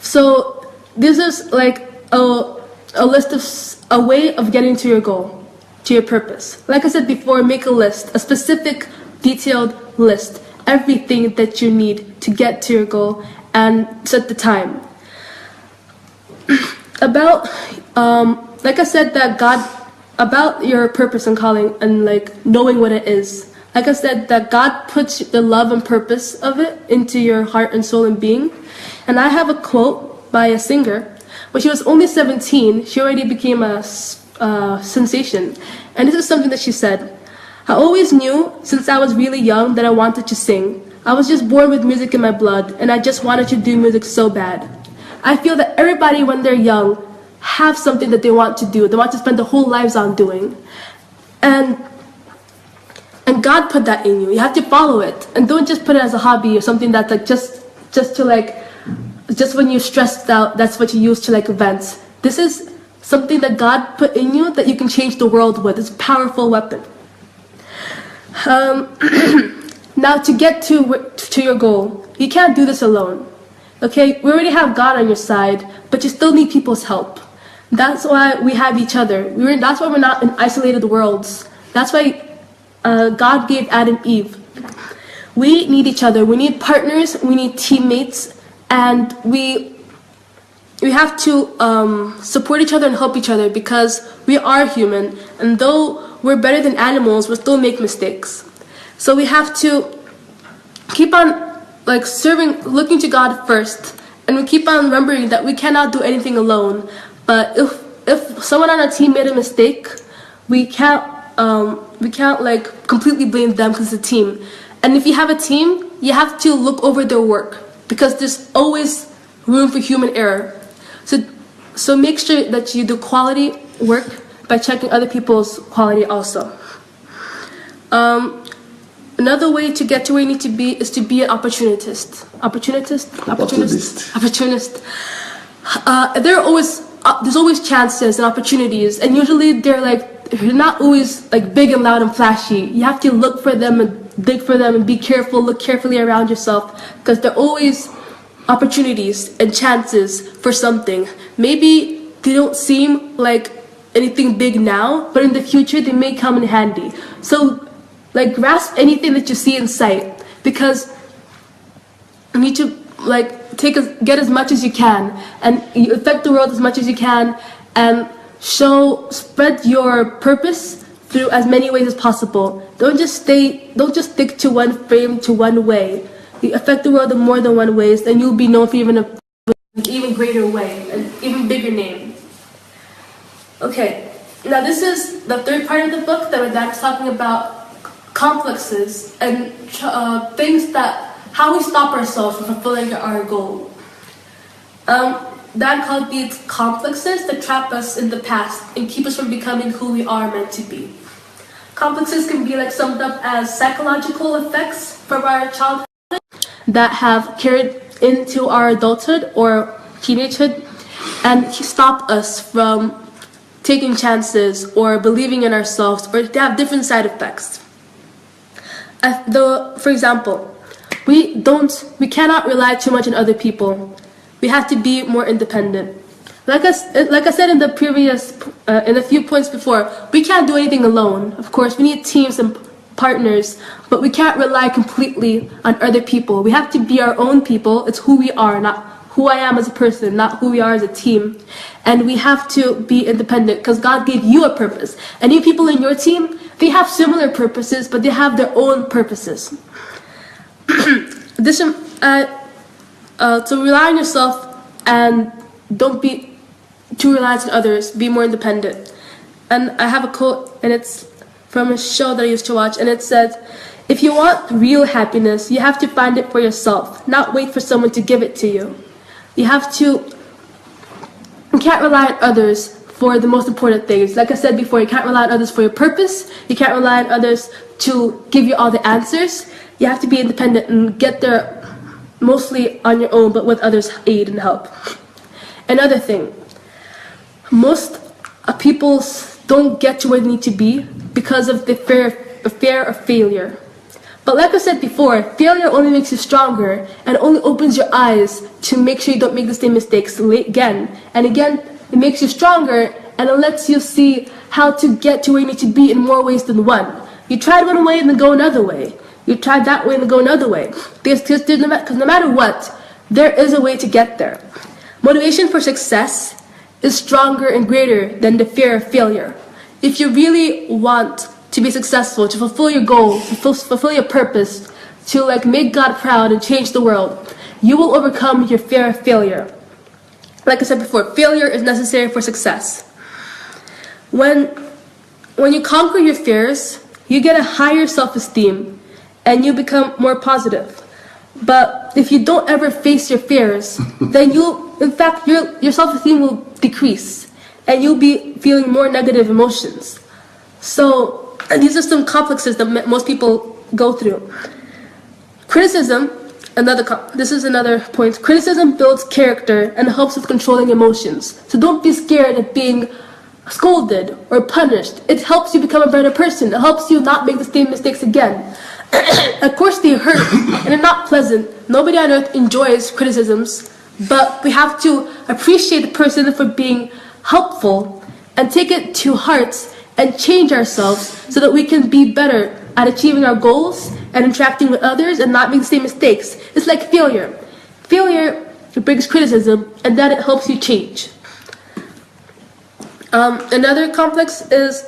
Speaker 2: So this is like a list of a way of getting to your goal, to your purpose. Like I said before, make a list, a specific, detailed list, everything that you need to get to your goal, and set the time. Like I said, about your purpose and calling, and like knowing what it is. Like I said, that God puts the love and purpose of it into your heart and soul and being. And I have a quote by a singer. When she was only 17, she already became a sensation. And this is something that she said: I always knew since I was really young that I wanted to sing. I was just born with music in my blood, and I just wanted to do music so bad. I feel that everybody, when they're young, have something that they want to do. They want to spend their whole lives on doing. And God put that in you. You have to follow it. And don't just put it as a hobby or something that's like just when you're stressed out, that's what you use to like vent. This is something that God put in you that you can change the world with. It's a powerful weapon. Now, to get to your goal, you can't do this alone. Okay, we already have God on your side, but you still need people's help. That's why we have each other. That's why we're not in isolated worlds. That's why God gave Adam and Eve. We need each other. We need partners. We need teammates, and we have to support each other and help each other, because we are human, and though we're better than animals, we still make mistakes. So we have to keep on serving, looking to God first, and we keep on remembering that we cannot do anything alone. But if someone on our team made a mistake, we can't completely blame them, because it's a team. And if you have a team, you have to look over their work, because there's always room for human error. So make sure that you do quality work by checking other people's quality also. Another way to get to where you need to be is to be an opportunist. Opportunist. There's always chances and opportunities, and usually they're not always big and loud and flashy. You have to look for them and dig for them and be careful, look carefully around yourself, because they're always opportunities and chances for something. Maybe they don't seem like anything big now, but in the future they may come in handy. So grasp anything that you see in sight, because you need to get as much as you can, and you affect the world as much as you can, and spread your purpose through as many ways as possible. Don't just stick to one frame, to one way. You affect the world in more than one ways, and you'll be known for an even greater way, an even bigger name. Okay, now this is the third part of the book that my dad is talking about, complexes and how we stop ourselves from fulfilling our goal. Dad called these complexes that trap us in the past and keep us from becoming who we are meant to be. Complexes can be summed up as psychological effects from our childhood that have carried into our adulthood or teenagehood and stop us from taking chances or believing in ourselves, or they have different side effects. For example, we cannot rely too much on other people. We have to be more independent. Like I said in the previous, in a few points before, we can't do anything alone. Of course, we need teams and partners, but we can't rely completely on other people. We have to be our own people. It's who we are, not who I am as a person, not who we are as a team. And we have to be independent, because God gave you a purpose. And you people in your team, they have similar purposes, but they have their own purposes. So rely on yourself and don't be too reliant on others. Be more independent. And I have a quote, and it's from a show that I used to watch, and it says, "If you want real happiness, you have to find it for yourself, not wait for someone to give it to you." You can't rely on others for the most important things. Like I said before, you can't rely on others for your purpose. You can't rely on others to give you all the answers. You have to be independent and get there mostly on your own, but with others' aid and help. Another thing, most people don't get to where they need to be because of the fear of failure. But like I said before, failure only makes you stronger and only opens your eyes to make sure you don't make the same mistakes again. And again, it makes you stronger, and it lets you see how to get to where you need to be in more ways than one. You tried one way and then go another way. You tried that way and then go another way. Because no matter what, there is a way to get there. Motivation for success is stronger and greater than the fear of failure. If you really want to be successful, to fulfill your goal, to fulfill your purpose, to make God proud and change the world, you will overcome your fear of failure. Like I said before, failure is necessary for success. When you conquer your fears, you get a higher self-esteem and you become more positive. But if you don't ever face your fears, then your self-esteem will decrease and you'll be feeling more negative emotions. And these are some complexes that most people go through. Criticism This is another point. Criticism builds character and helps with controlling emotions. So don't be scared of being scolded or punished. It helps you become a better person. It helps you not make the same mistakes again. Of course they hurt and they're not pleasant. Nobody on earth enjoys criticisms, but we have to appreciate the person for being helpful and take it to heart and change ourselves so that we can be better at achieving our goals and interacting with others and not making the same mistakes. It's like failure. Failure brings criticism and then it helps you change. Another complex is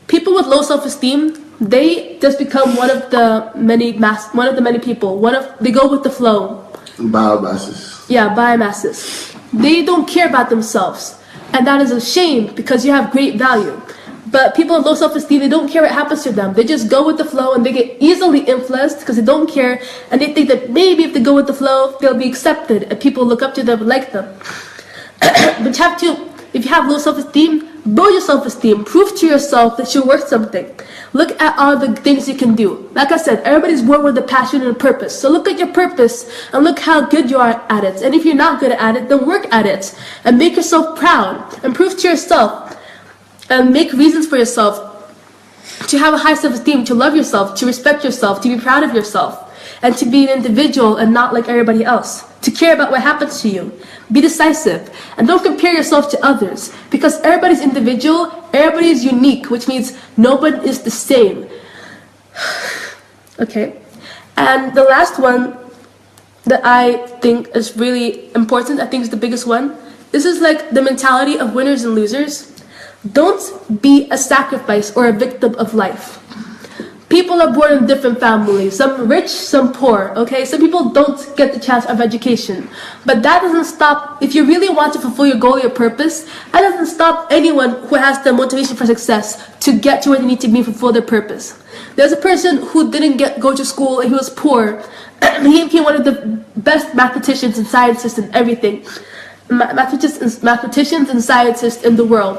Speaker 2: people with low self-esteem. They just become one of the many people. They go with the flow.
Speaker 1: Biomasses.
Speaker 2: Yeah, biomasses. They don't care about themselves, and that is a shame because you have great value. But people with low self-esteem, they don't care what happens to them. They just go with the flow, and they get easily influenced because they don't care, and they think that maybe if they go with the flow, they'll be accepted, and people look up to them and like them. But if you have low self-esteem, build your self-esteem. Prove to yourself that you're worth something. Look at all the things you can do. Like I said, everybody's born with a passion and a purpose. So look at your purpose and look how good you are at it. And if you're not good at it, then work at it. And make yourself proud. And prove to yourself. And make reasons for yourself to have a high self-esteem, to love yourself, to respect yourself, to be proud of yourself. And to be an individual and not like everybody else. To care about what happens to you. Be decisive. And don't compare yourself to others. Because everybody's individual, everybody is unique, which means nobody is the same. Okay. And the last one that I think is really important, I think is the biggest one. This is like the mentality of winners and losers. Don't be a sacrifice or a victim of life. People are born in different families, some rich, some poor, okay? Some people don't get the chance of education. But that doesn't stop, if you really want to fulfill your goal, your purpose, that doesn't stop anyone who has the motivation for success to get to where they need to be and fulfill their purpose. There's a person who didn't go to school and he was poor. He became one of the best mathematicians and scientists and everything. Mathematicians and scientists in the world.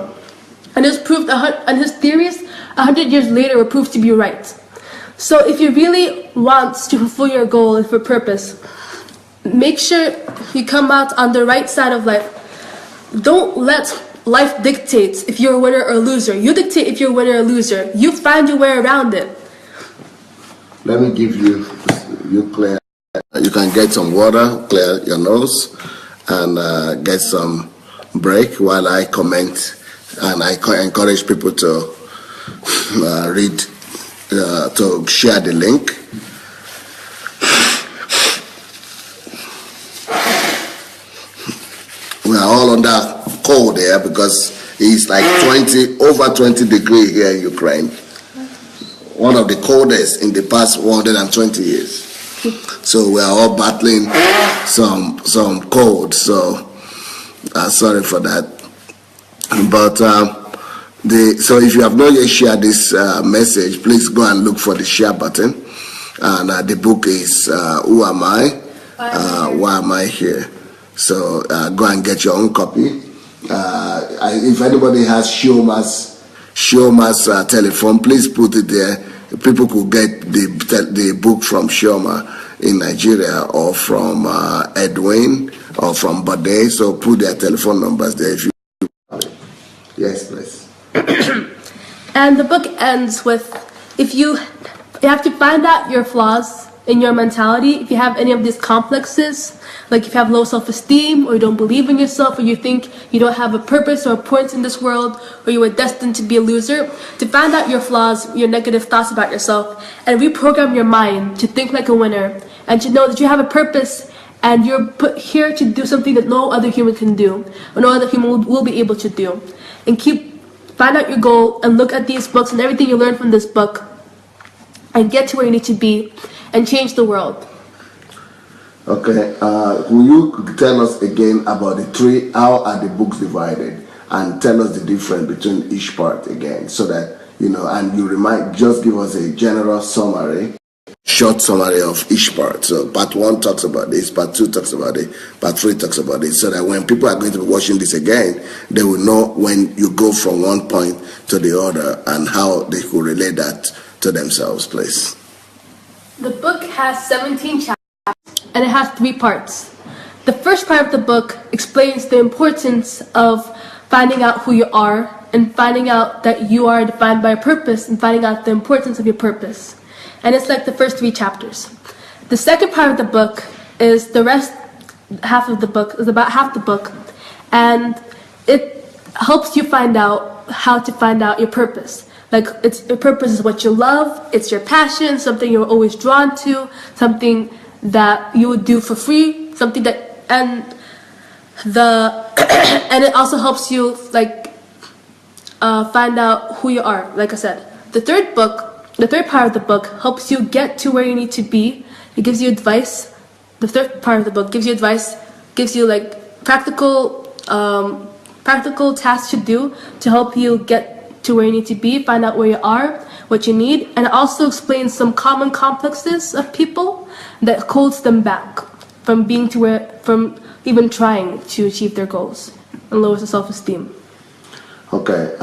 Speaker 2: And it was proved, and his theories 100 years later were proved to be right. So if you really want to fulfill your goal and for purpose, make sure you come out on the right side of life. Don't let life dictate if you're a winner or a loser. You dictate if you're a winner or a loser. You find your way around it.
Speaker 1: Let me give you clear. You can get some water, clear your nose, and get some break while I comment. And I encourage people to read, to share the link. We are all under cold here because it's like over 20 degrees here in Ukraine. One of the coldest in the past 120 years. So we are all battling some cold. So sorry for that. But so if you have not yet shared this message, please go and look for the share button. And the book is Who Am I? Why Am I Here? So go and get your own copy. If anybody has Shioma's telephone, please put it there. People could get the book from Shioma in Nigeria or from Edwin or from Bade. So put their telephone numbers there if you. Yes, please.
Speaker 2: And the book ends with, you have to find out your flaws in your mentality. If you have any of these complexes, like if you have low self-esteem, or you don't believe in yourself, or you think you don't have a purpose or a point in this world, or you were destined to be a loser, to find out your flaws, your negative thoughts about yourself, and reprogram your mind to think like a winner, and to know that you have a purpose, and you're put here to do something that no other human can do, or no other human will be able to do. And find out your goal and look at these books and everything you learn from this book and get to where you need to be and change the world.
Speaker 1: Okay, will you tell us again about the three, how are the books divided, and tell us the difference between each part again, so that, and you just give us a general summary, short summary of each part. So part 1 talks about this, part 2 talks about it, part 3 talks about it, so that when people are going to be watching this again, they will know when you go from one point to the other and how they could relate that to themselves, please.
Speaker 2: The book has 17 chapters. and it has 3 parts. The first part of the book explains the importance of finding out who you are and finding out that you are defined by a purpose and finding out the importance of your purpose. And it's like the first 3 chapters. The second part of the book is half of the book, is about half the book, and it helps you find out how to find out your purpose. Like, your purpose is what you love, it's your passion, something you're always drawn to, something that you would do for free, something that, and it also helps you find out who you are. Like I said, the third part of the book helps you get to where you need to be. It gives you advice. The third part of the book gives you advice, gives you practical tasks to do to help you get to where you need to be, find out where you are, what you need, and it also explains some common complexes of people that holds them back from from even trying to achieve their goals and lowers the self-esteem.
Speaker 1: Okay.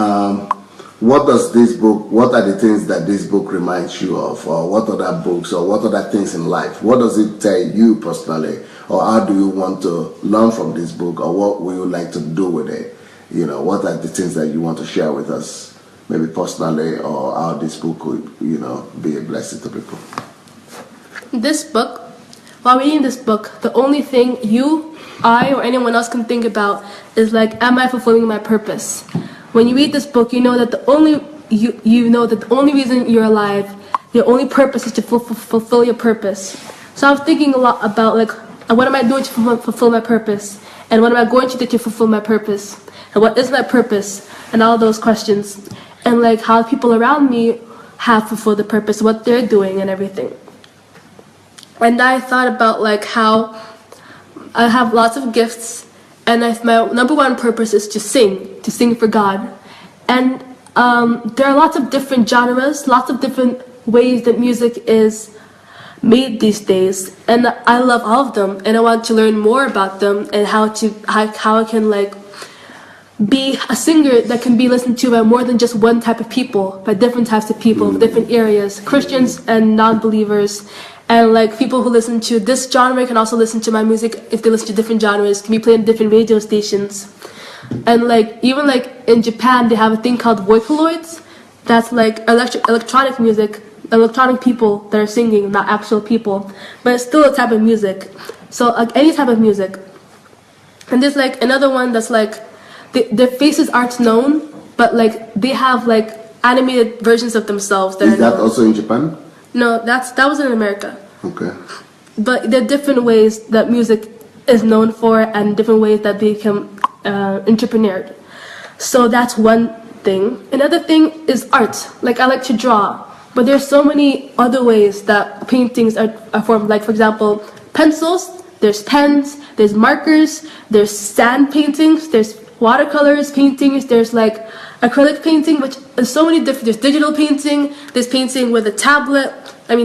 Speaker 1: What are the things that this book reminds you of, or what other books, or what other things in life? What does it tell you personally, or how do you want to learn from this book, or what would you like to do with it? What are the things that you want to share with us, maybe personally, or how this book could, be a blessing to people?
Speaker 2: This book, while reading this book, the only thing I, or anyone else can think about is am I fulfilling my purpose? When you read this book, you know that the only reason you're alive, your only purpose is to fulfill your purpose. So I was thinking a lot about what am I doing to fulfill my purpose, and what am I going to do to fulfill my purpose, and what is my purpose, and all those questions, and how people around me have fulfilled the purpose, what they're doing, and everything. And I thought about how I have lots of gifts, and my number one purpose is to sing for God. And there are lots of different genres, lots of different ways that music is made these days, and I love all of them, and I want to learn more about them and how I can be a singer that can be listened to by more than just one type of people, by different types of people, different areas, Christians and non-believers. And people who listen to this genre can also listen to my music if they listen to different genres, can be played in different radio stations. And even in Japan, they have a thing called Vocaloids. That's electronic music, electronic people that are singing, not actual people. But it's still a type of music. So any type of music. And there's another one that's their faces aren't known, but they have animated versions of themselves that
Speaker 1: Is that also in Japan?
Speaker 2: No, that was in America.
Speaker 1: Okay.
Speaker 2: But there are different ways that music is known for and different ways that they become entrepreneured. So that's one thing. Another thing is art. I like to draw. But there's so many other ways that paintings are formed. For example, pencils, there's pens, there's markers, there's sand paintings, there's watercolors paintings, there's acrylic painting, which is so many different. There's digital painting, there's painting with a tablet,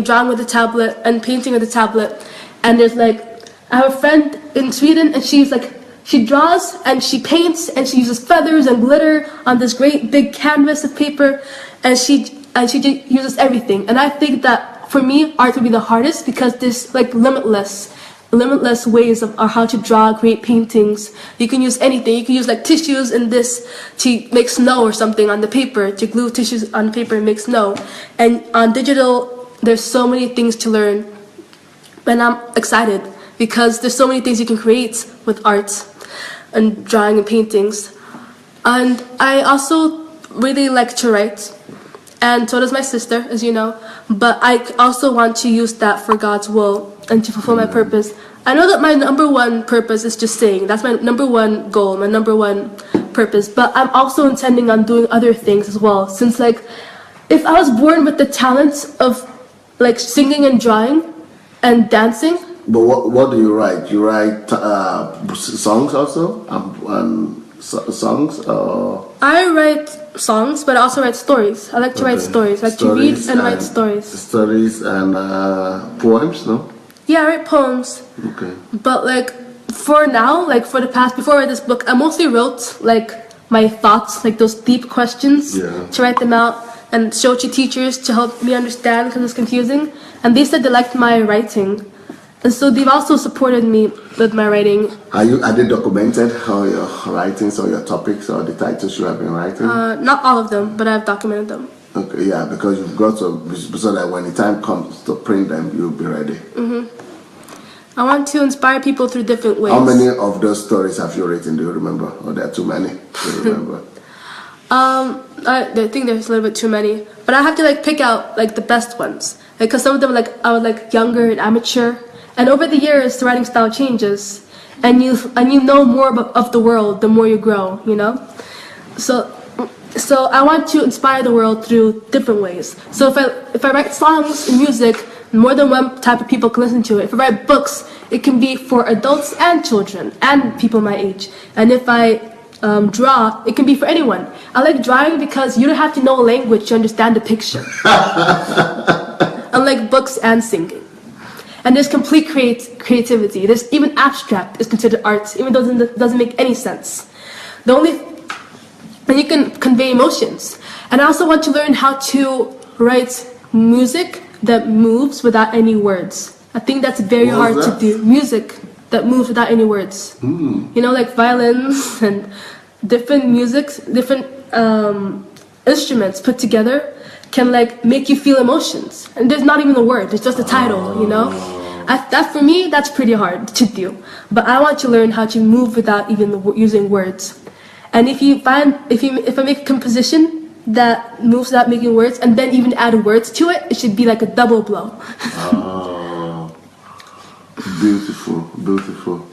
Speaker 2: drawing with a tablet, and painting with a tablet. And there's I have a friend in Sweden, and she draws and she paints and she uses feathers and glitter on this great big canvas of paper, and she uses everything. And I think that for me, art would be the hardest because there's limitless ways of how to draw great paintings. You can use anything. You can use tissues in this to make snow or something on the paper, to glue tissues on paper and make snow. And on digital, there's so many things to learn. And I'm excited because there's so many things you can create with art and drawing and paintings. And I also really like to write. And so does my sister, as you know. But I also want to use that for God's will and to fulfill my purpose. I know that my number one purpose is to sing. That's my number one goal, my number one purpose. But I'm also intending on doing other things as well. Since if I was born with the talents of singing and drawing and dancing.
Speaker 1: But what do you write? You write songs also? Songs?
Speaker 2: I write songs, but I also write stories. I like to write stories. I like to read and write stories.
Speaker 1: Stories and poems, no?
Speaker 2: Yeah, I write poems.
Speaker 1: Okay.
Speaker 2: But for now, for the past, before I read this book, I mostly wrote my thoughts, those deep questions, to write them out and show it to teachers to help me understand because it's confusing. And they said they liked my writing. And so they've also supported me with my writing.
Speaker 1: Are they documented, how your writings or your topics or the titles you have been writing?
Speaker 2: Not all of them, but I've documented them.
Speaker 1: Okay, yeah, because you've got to, so that when the time comes to print them, you'll be ready.
Speaker 2: I want to inspire people through different ways.
Speaker 1: How many of those stories have you written? Do you remember? Or there are too many? Do you remember?
Speaker 2: I think there's a little bit too many, but I have to like pick out like the best ones. Like, cause some of them like I was like younger and amateur, and over the years the writing style changes, and you know more of the world the more you grow. You know, so I want to inspire the world through different ways. So if I write songs and music, more than one type of people can listen to it. If I write books, it can be for adults and children and people my age. And if I draw, it can be for anyone. I like drawing because you don't have to know a language to understand the picture. Unlike books and singing. And there's complete creativity. There's even abstract is considered art, even though it doesn't make any sense. And you can convey emotions. And I also want to learn how to write music that moves without any words. I think that's very hard to do. Music that moves without any words. You know, like violins and different musics, different instruments put together can like make you feel emotions. And there's not even a word, it's just a title, you know? That for me, that's pretty hard to do. But I want to learn how to move without even using words. And if I make a composition that moves without making words, and then even add words to it, it should be like a double blow.
Speaker 1: Beautiful, beautiful.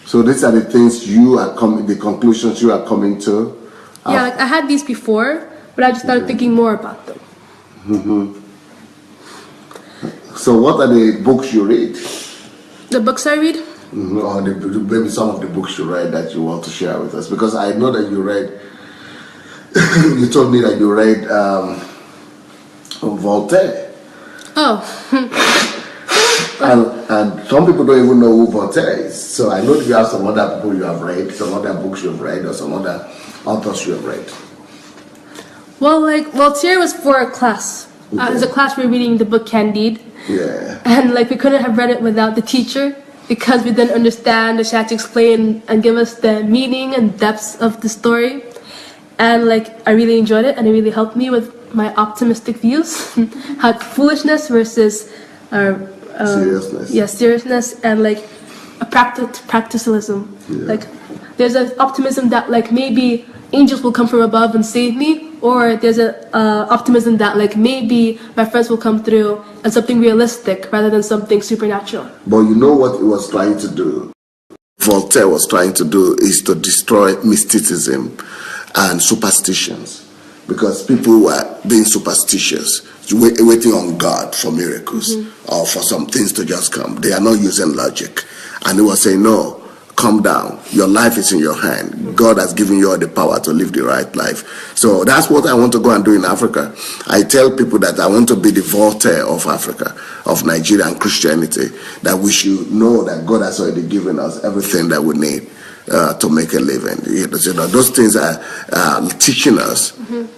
Speaker 1: So these are the things the conclusions you are coming to?
Speaker 2: Yeah, like I had these before, but I just started thinking more about them.
Speaker 1: So what are the books you read?
Speaker 2: The books I read?
Speaker 1: Or maybe some of the books you read that you want to share with us? Because I know that you read, you told me that you read Voltaire.
Speaker 2: Oh.
Speaker 1: and some people don't even know who Voltaire is. So I know that you have some other people you have read, some other books you have read, or some other authors you have read.
Speaker 2: Well, like Voltaire was for a class. It was a class we were reading the book Candide.
Speaker 1: Yeah.
Speaker 2: And like we couldn't have read it without the teacher because we didn't understand. She had to explain and give us the meaning and depths of the story. And like I really enjoyed it, and it really helped me with my optimistic views. How foolishness versus
Speaker 1: seriousness.
Speaker 2: Yeah, seriousness, and like a practicalism. Yeah. Like there's an optimism that like maybe angels will come from above and save me, or there's an optimism that like maybe my friends will come through and something realistic rather than something supernatural.
Speaker 1: But you know what he was trying to do? Voltaire was trying to do is to destroy mysticism and superstitions, because people were being superstitious, waiting on God for miracles or for some things to just come. They are not using logic. And he was saying, no, calm down. Your life is in your hand. God has given you all the power to live the right life. So that's what I want to go and do in Africa. I tell people that I want to be the Voltaire of Africa, of Nigeria and Christianity, that we should know that God has already given us everything that we need to make a living. You know, those things are teaching us,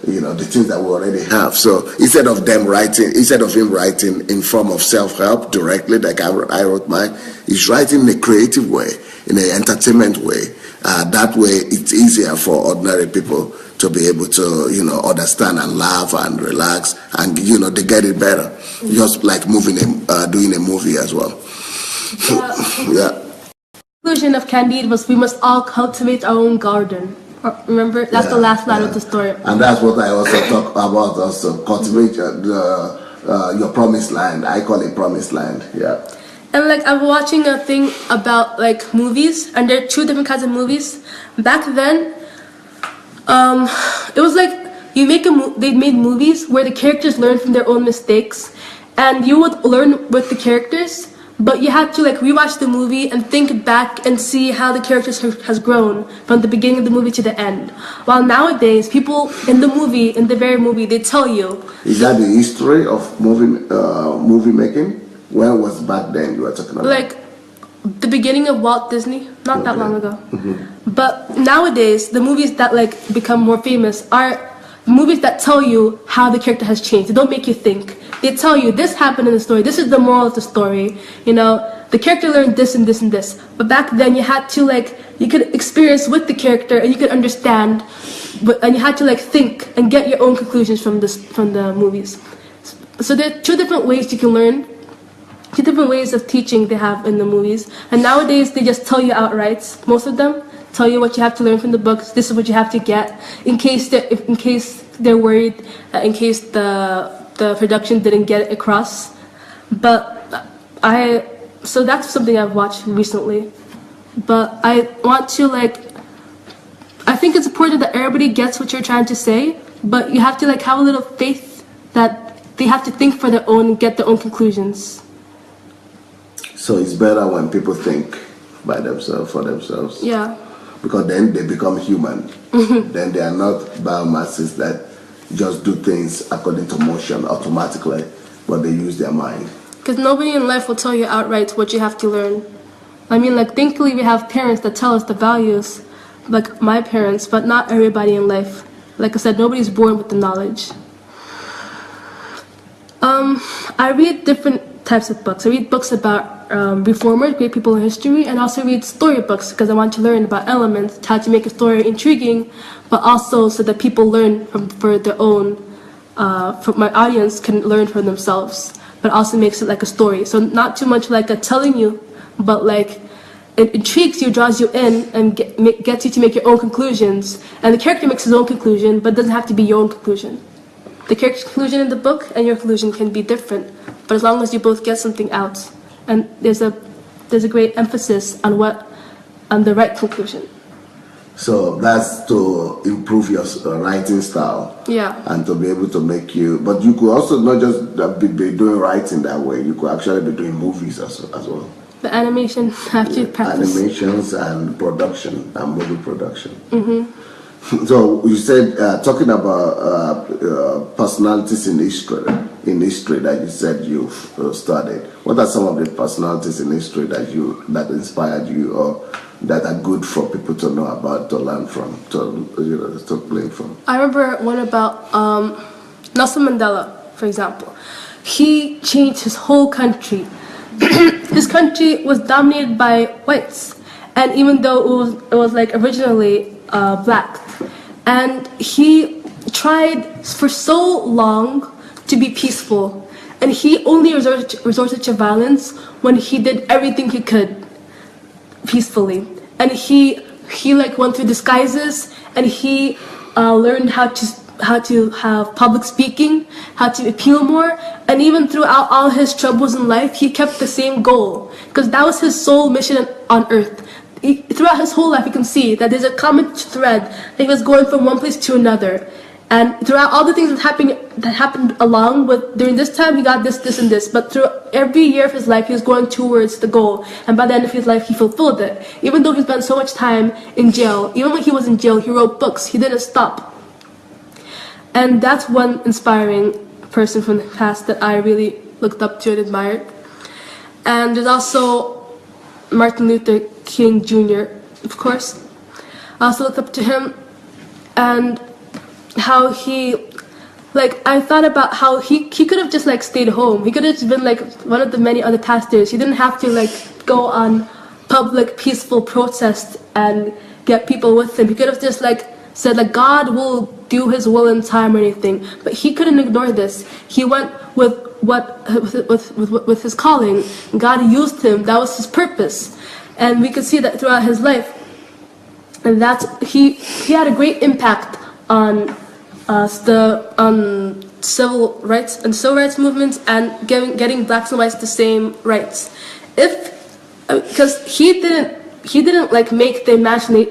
Speaker 1: you know, the things that we already have. So instead of him writing in form of self-help directly, like I wrote mine, he's writing in a creative way, in an entertainment way. That way, it's easier for ordinary people to be able to, you know, understand and laugh and relax, and you know, they get it better. Just like doing a movie as well. Yeah.
Speaker 2: The conclusion of Candide was we must all cultivate our own garden. Remember, that's the last line of the story.
Speaker 1: And that's what I also talk about. Also, cultivate your promised land. I call it promised land. Yeah.
Speaker 2: And like I'm watching a thing about like movies, and there are two different kinds of movies. Back then, it was like they made movies where the characters learn from their own mistakes, and you would learn with the characters, but you had to like rewatch the movie and think back and see how the characters has grown from the beginning of the movie to the end. While nowadays, people in the very movie, they tell you.
Speaker 1: Is that the history of movie making? When was back then you were talking about?
Speaker 2: Like the beginning of Walt Disney, not that long ago. But nowadays, the movies that like become more famous are movies that tell you how the character has changed. They don't make you think. They tell you this happened in the story. This is the moral of the story. You know, the character learned this and this and this. But back then you had to you could experience with the character and you could understand, and you had to think and get your own conclusions from the movies. So there are two different ways you can learn. Two different ways of teaching they have in the movies. And nowadays they just tell you outright. Most of them tell you what you have to learn from the books. This is what you have to get in case they're worried, in case the production didn't get it across. So that's something I've watched recently. But I want to I think it's important that everybody gets what you're trying to say, but you have to have a little faith that they have to think for their own and get their own conclusions.
Speaker 1: So it's better when people think by themselves, for themselves.
Speaker 2: Yeah.
Speaker 1: Because then they become human. Then they are not biomasses that just do things according to motion automatically, but they use their mind.
Speaker 2: Because nobody in life will tell you outright what you have to learn. I mean, thankfully we have parents that tell us the values, like my parents, but not everybody in life. Like I said, nobody's born with the knowledge. I read different types of books. I read books about reformers, great people in history, and also read storybooks because I want to learn about elements, how to make a story intriguing, but also so that people learn for their own, for my audience can learn for themselves, but also makes it like a story. So not too much like a telling you, but it intrigues you, draws you in, and gets you to make your own conclusions. And the character makes his own conclusion, but it doesn't have to be your own conclusion. The character's conclusion in the book and your conclusion can be different, but as long as you both get something out, and there's a great emphasis on the right conclusion.
Speaker 1: So that's to improve your writing style.
Speaker 2: Yeah.
Speaker 1: And to be able to make you, but you could also not just be doing writing that way. You could actually be doing movies as well.
Speaker 2: The animation have to practice.
Speaker 1: Animations and production and movie production. Mm-hmm. So you said talking about personalities in history that you said you've studied. What are some of the personalities in history that inspired you or that are good for people to know about, to learn from, to glean from?
Speaker 2: I remember one about Nelson Mandela, for example. He changed his whole country. His country was dominated by whites, and even though it was originally black, and he tried for so long to be peaceful, and he only resorted to violence when he did everything he could peacefully. And he went through disguises, and he learned how to have public speaking, how to appeal more, and even throughout all his troubles in life, he kept the same goal, because that was his sole mission on earth. Throughout his whole life, you can see that there's a common thread that he was going from one place to another. And throughout all the things that happened along with, during this time, he got this, and this. But through every year of his life, he was going towards the goal. And by the end of his life, he fulfilled it. Even though he spent so much time in jail, even when he was in jail, he wrote books. He didn't stop. And that's one inspiring person from the past that I really looked up to and admired. And there's also Martin Luther King Jr., of course. I also looked up to him, and how he, I thought about how he could have just stayed home. He could have just been one of the many other pastors. He didn't have to go on public peaceful protests and get people with him. He could have just said God will do his will in time or anything. But he couldn't ignore this. He went with his calling. God used him. That was his purpose. And we could see that throughout his life. And he had a great impact on civil rights and civil rights movements, and getting blacks and whites the same rights. Because he didn't make the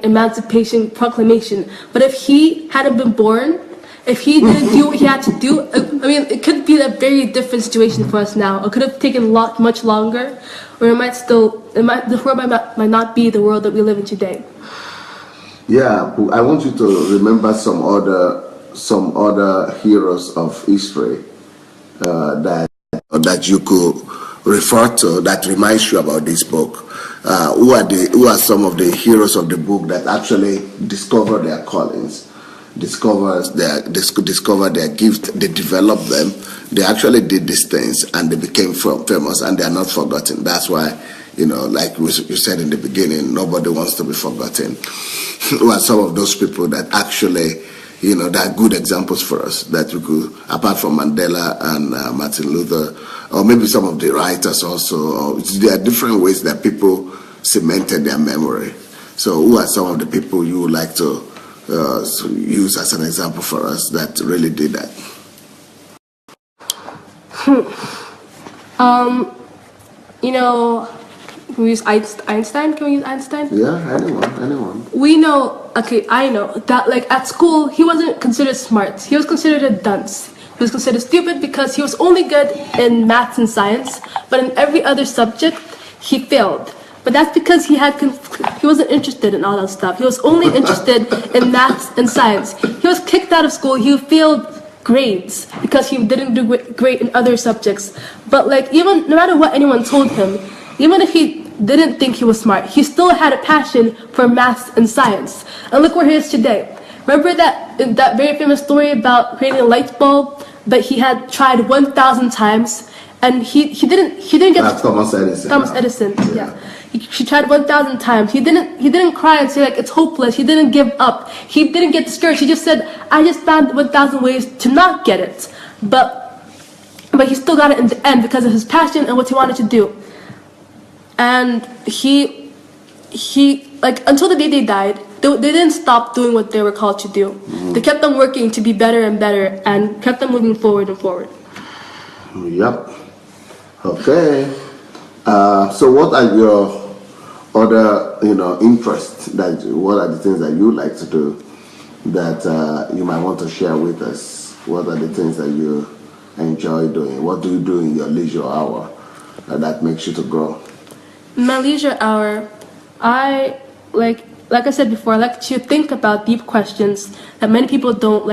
Speaker 2: Emancipation Proclamation, but if he hadn't been born, if he didn't do what he had to do, it could be a very different situation for us now. It could have taken much longer, or the world might not be the world that we live in today.
Speaker 1: Yeah, I want you to remember some other heroes of history that you could refer to that reminds you about this book. Who are some of the heroes of the book that actually discovered their callings, discover their gift, they develop them. They actually did these things and they became famous, and they are not forgotten. That's why, like you said in the beginning, nobody wants to be forgotten. Who are some of those people that actually, that are good examples for us that we could, apart from Mandela and Martin Luther, or maybe some of the writers also, or there are different ways that people cemented their memory. So who are some of the people you would like to use as an example for us that really did that?
Speaker 2: Can we use Einstein? Can we use Einstein?
Speaker 1: Yeah, anyone.
Speaker 2: I know that at school he wasn't considered smart. He was considered a dunce. He was considered stupid because he was only good in maths and science, but in every other subject he failed. But that's because he wasn't interested in all that stuff. He was only interested in maths and science. He was kicked out of school. He failed grades because he didn't do great in other subjects. But even no matter what anyone told him, even if he didn't think he was smart, he still had a passion for maths and science. And look where he is today. Remember that very famous story about creating a light bulb that he had tried 1,000 times, and he didn't get
Speaker 1: Thomas Edison.
Speaker 2: Thomas Edison, yeah. He tried 1,000 times. He didn't cry and say it's hopeless. He didn't give up. He didn't get discouraged. He just said, I just found 1,000 ways to not get it. But he still got it in the end because of his passion and what he wanted to do. And he until the day they died, they didn't stop doing what they were called to do. They kept on working to be better and better and kept on moving forward and forward.
Speaker 1: Yep. Okay. So what are your other, interests? What are the things that you like to do that you might want to share with us? What are the things that you enjoy doing? What do you do in your leisure hour that makes you to grow?
Speaker 2: In my leisure hour, I like I said before, I like to think about deep questions that many people don't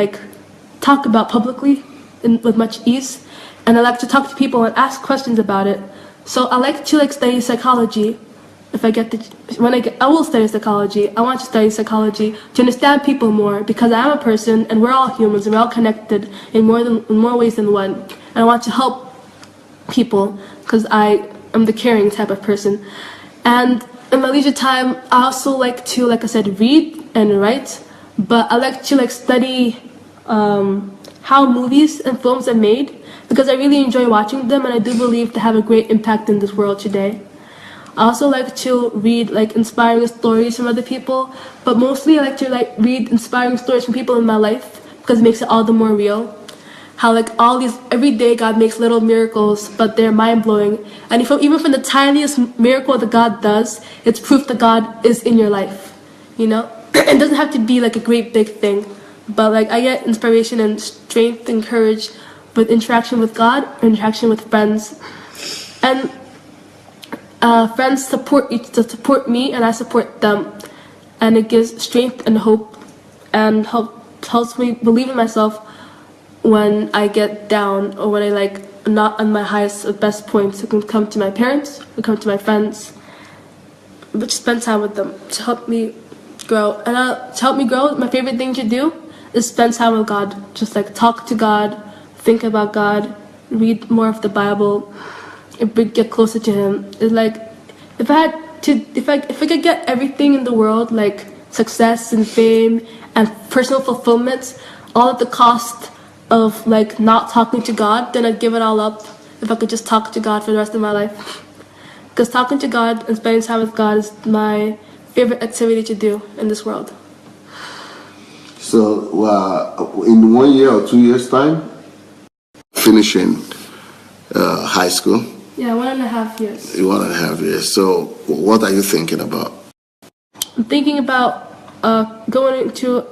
Speaker 2: talk about publicly with much ease. And I like to talk to people and ask questions about it. So I like to study psychology. I will study psychology. I want to study psychology to understand people more, because I am a person and we're all humans and we're all connected in more ways than one. And I want to help people because I am the caring type of person. And in my leisure time, I also like to, I said, read and write. But I like to study how movies and films are made, because I really enjoy watching them, and I do believe they have a great impact in this world today. I also like to read inspiring stories from other people, but mostly I like to read inspiring stories from people in my life, because it makes it all the more real. How every day God makes little miracles, but they're mind-blowing. And even from the tiniest miracle that God does, it's proof that God is in your life. It doesn't have to be a great big thing, but I get inspiration and strength and courage with interaction with God, interaction with friends. And friends support me, and I support them. And it gives strength and hope, and helps me believe in myself when I get down, or when I not on my highest or best points. I can come to my parents, I come to my friends, but just spend time with them to help me grow. And to help me grow, my favorite thing to do is spend time with God. Just talk to God, think about God, read more of the Bible, and get closer to Him. It's if I could get everything in the world, success and fame and personal fulfillment, all at the cost of not talking to God, then I'd give it all up if I could just talk to God for the rest of my life. Because talking to God and spending time with God is my favorite activity to do in this world.
Speaker 1: So in 1 year or 2 years time, finishing high school?
Speaker 2: Yeah, 1.5 years.
Speaker 1: 1.5 years. So what are you thinking about?
Speaker 2: I'm thinking about going into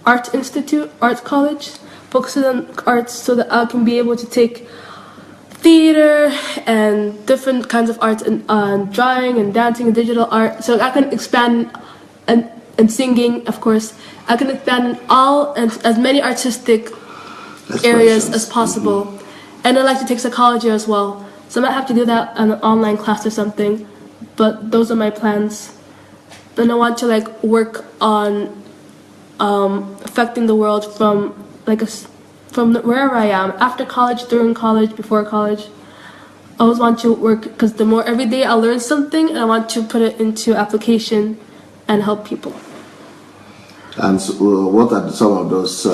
Speaker 2: art institute, art college, focusing on arts so that I can be able to take theater and different kinds of arts and drawing and dancing and digital art, so I can expand and singing, of course. I can expand in all and as many artistic areas as possible. Mm-hmm. And I'd like to take psychology as well. So I might have to do that in an online class or something, but those are my plans. Then I want to work on affecting the world from from wherever I am, after college, during college, before college. I always want to work because the more every day I learn something, and I want to put it into application and help people.
Speaker 1: And so, what are some of those?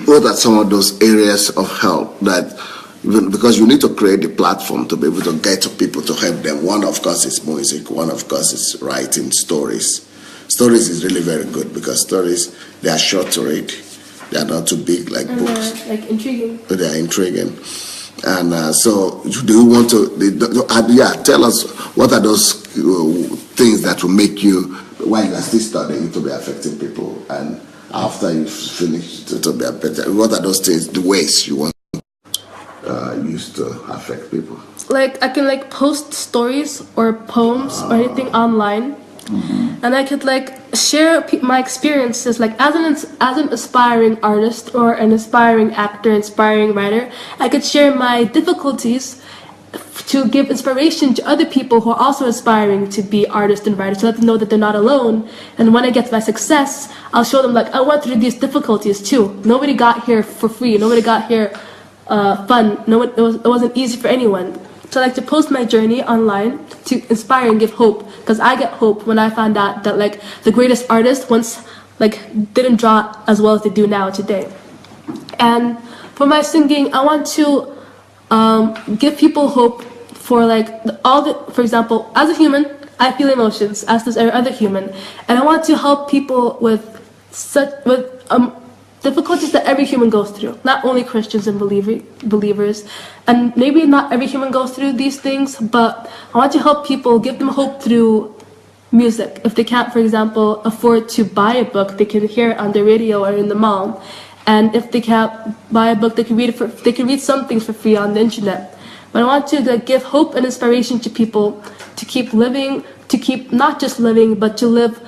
Speaker 1: What are some of those areas of help that? Because you need to create a platform to be able to get to people to help them. One, of course, is music. One, of course, is writing stories. Stories is really very good because stories, they are short to read. They are not too big like books.
Speaker 2: Like intriguing.
Speaker 1: They are intriguing. And so, do you want to? Tell us what are those things that will make you, while you are still studying, to be affecting people, and after you finish to be better. What are those things? The ways you want used to affect people? Like
Speaker 2: I can post stories or poems or anything online, and I could share my experiences as an aspiring artist or an aspiring actor, inspiring writer. I could share my difficulties to give inspiration to other people who are also aspiring to be artists and writers, to let them know that they're not alone. And when I get my success, I'll show them I went through these difficulties too. Nobody got here for free. Nobody got here fun. It wasn't easy for anyone. So I like to post my journey online to inspire and give hope, because I get hope when I find out that the greatest artists once didn't draw as well as they do now today. And for my singing, I want to give people hope for for example, as a human, I feel emotions, as does every other human, and I want to help people with difficulties that every human goes through, not only Christians and believers, and maybe not every human goes through these things, but I want to help people, give them hope through music. If they can't, for example, afford to buy a book, they can hear it on the radio or in the mall. And if they can't buy a book, they can read some things for free on the internet. But I want to give hope and inspiration to people to keep living, to keep not just living, but to live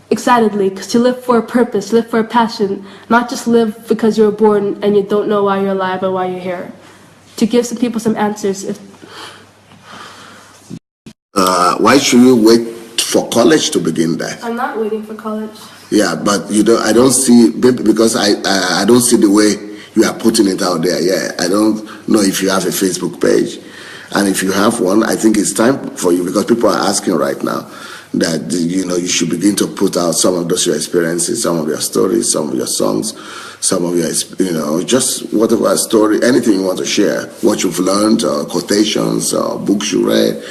Speaker 2: excitedly, to live for a purpose, live for a passion, not just live because you were born and you don't know why you're alive or why you're here. To give some people some answers.
Speaker 1: Why should you wait for college to begin that?
Speaker 2: I'm not waiting for college.
Speaker 1: Yeah, but I don't see, because I don't see the way you are putting it out there. Yeah, I don't know if you have a Facebook page, and if you have one, I think it's time for you, because people are asking right now that you should begin to put out some of those your experiences, some of your stories, some of your songs, some of your just whatever story, anything you want to share, what you've learned, or quotations, or books you read,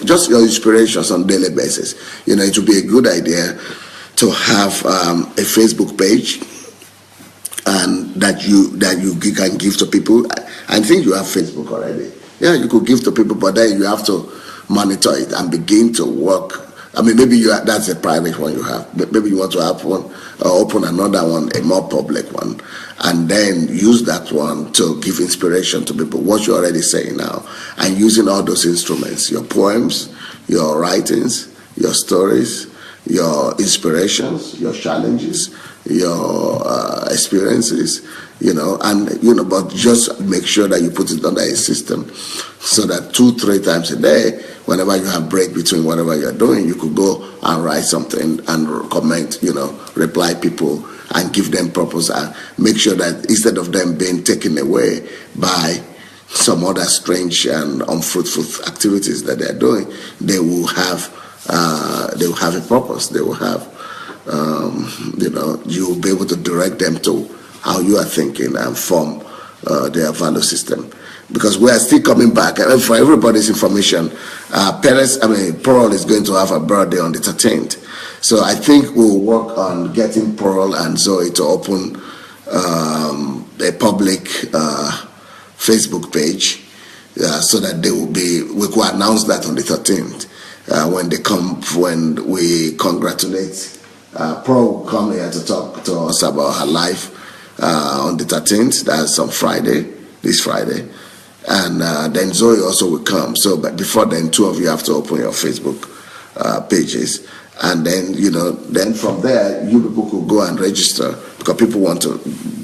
Speaker 1: just your inspirations on a daily basis. It would be a good idea to have a Facebook page, and that you can give to people. I think you have Facebook already. Yeah, you could give to people, but then you have to monitor it and begin to work. I mean, maybe that's a private one you have, but maybe you want to have one, or open another one, a more public one, and then use that one to give inspiration to people, what you're already saying now, and using all those instruments, your poems, your writings, your stories, your inspirations, your challenges, your experiences, but just make sure that you put it under a system, so that 2-3 times a day, whenever you have break between whatever you're doing, you could go and write something and comment, reply people and give them purpose, and make sure that instead of them being taken away by some other strange and unfruitful activities that they're doing, they will have a purpose. They will have, you will be able to direct them to how you are thinking and form their value system. Because we are still coming back. For everybody's information, Pearl is going to have a birthday on the 13th. So I think we'll work on getting Pearl and Zoe to open a public Facebook page, so that we could announce that on the 13th. When we congratulate, Pearl will come here to talk to us about her life on the 13th. That's on this Friday. And then Zoe also will come. So, but before then, 2 of you have to open your Facebook pages. And then, then from there, you people could go and register, because people want to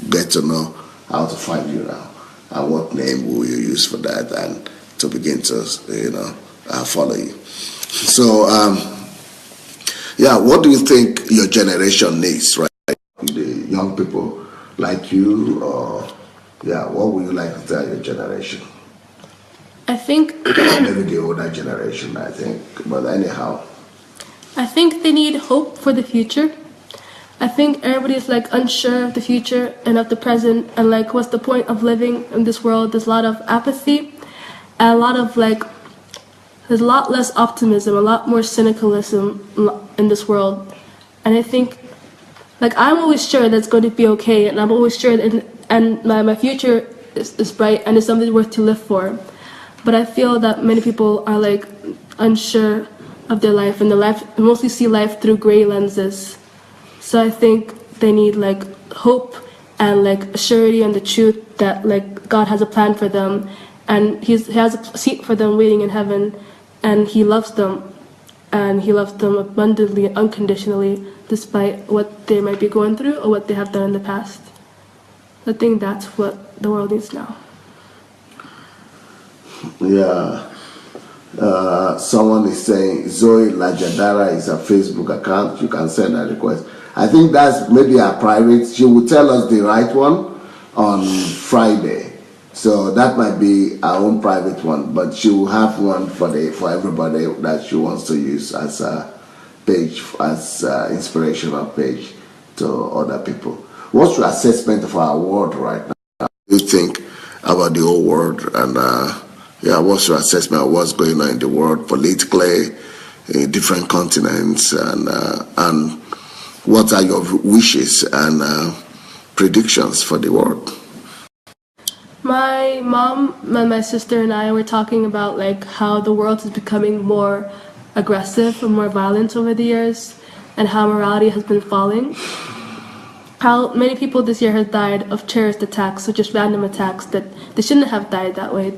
Speaker 1: get to know how to find you now, and what name will you use for that, and to begin to, follow you. So, Yeah, what do you think your generation needs, right? The young people like you, or yeah, what would you like to tell your generation?
Speaker 2: I think
Speaker 1: Or maybe the older generation, I think. But anyhow,
Speaker 2: I think they need hope for the future. I think everybody's like unsure of the future and of the present and like what's the point of living in this world. There's a lot of apathy and a lot of like there's a lot less optimism, a lot more cynicalism in this world. And I think like I'm always sure that it's going to be okay and I'm always sure that and my future is bright and it's something worth to live for. But I feel that many people are like unsure of their life and mostly see life through gray lenses. So I think they need like hope and like surety and the truth that like God has a plan for them and he has a seat for them waiting in heaven and he loves them and he loves them abundantly and unconditionally despite what they might be going through or what they have done in the past. I think that's what the world needs now.
Speaker 1: yeah. Someone is saying Zoe Lajadara is a Facebook account. You can send a request. I think that's maybe a private. She will tell us the right one on Friday. So that might be our own private one, but she will have one for everybody that she wants to use as a page, as an inspirational page to other people. What's your assessment of our world right now? What do you think about the whole world? And yeah, what's your assessment of what's going on in the world politically, in different continents, and what are your wishes and predictions for the world?
Speaker 2: My mom and my sister and I were talking about like how the world is becoming more aggressive and more violent over the years and how morality has been falling. How many people this year have died of terrorist attacks, so just random attacks that they shouldn't have died that way.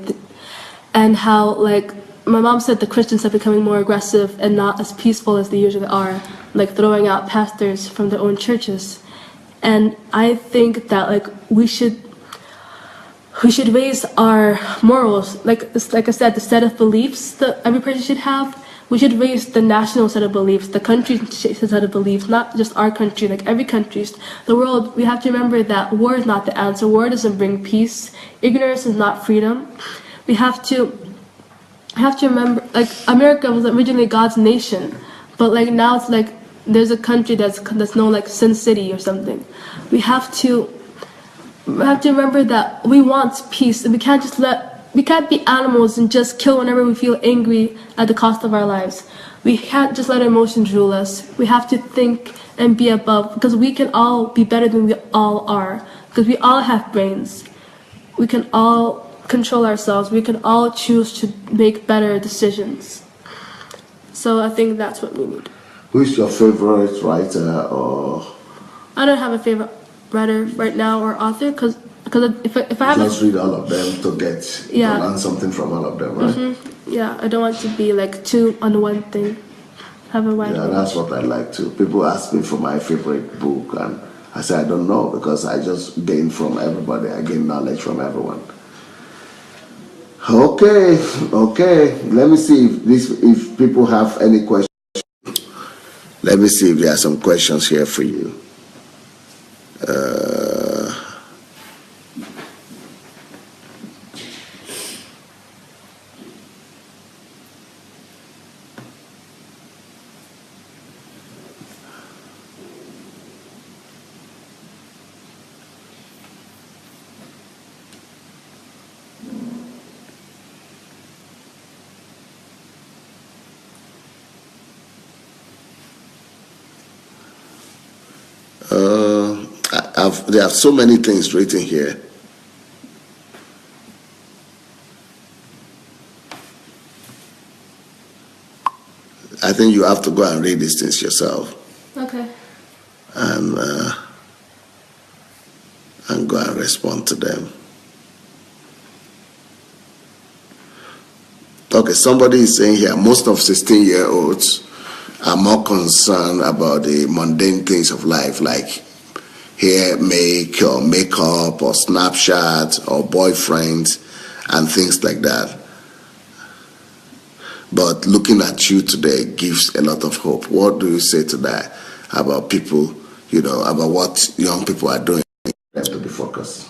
Speaker 2: And how like my mom said the Christians are becoming more aggressive and not as peaceful as they usually are, like throwing out pastors from their own churches. And I think that like we should raise our morals, like I said, the set of beliefs that every person should have. We should raise the national set of beliefs, the country's set of beliefs, not just our country, like every country's. The world, we have to remember that war is not the answer. War doesn't bring peace. Ignorance is not freedom. We have to remember, like America was originally God's nation, but like now it's like there's a country that's known like Sin City or something. We have to remember that we want peace and we can't be animals and just kill whenever we feel angry at the cost of our lives. We can't just let our emotions rule us. We have to think and be above, because we can all be better than we all are, because we all have brains. We can all control ourselves. We can all choose to make better decisions. So I think that's what we need.
Speaker 1: Who's your favorite writer? Or
Speaker 2: I don't have a favorite writer right now or author, because if I have
Speaker 1: just read all of them to learn something from all of them, right?
Speaker 2: Mm-hmm. Yeah, I don't want to be like too on one thing. Have a wide range.
Speaker 1: That's what I like too. People ask me for my favorite book, and I say I don't know, because I just gain from everybody. I gain knowledge from everyone. Okay. Let me see if people have any questions. Let me see if there are some questions here for you. There are so many things written here. I think you have to go and read these things yourself.
Speaker 2: Okay.
Speaker 1: And go and respond to them. Okay, somebody is saying here, most of 16-year-olds are more concerned about the mundane things of life, like hair make or makeup or Snapchat or boyfriends and things like that. But looking at you today gives a lot of hope. What do you say to that about people, about what young people are doing? They have to be focused.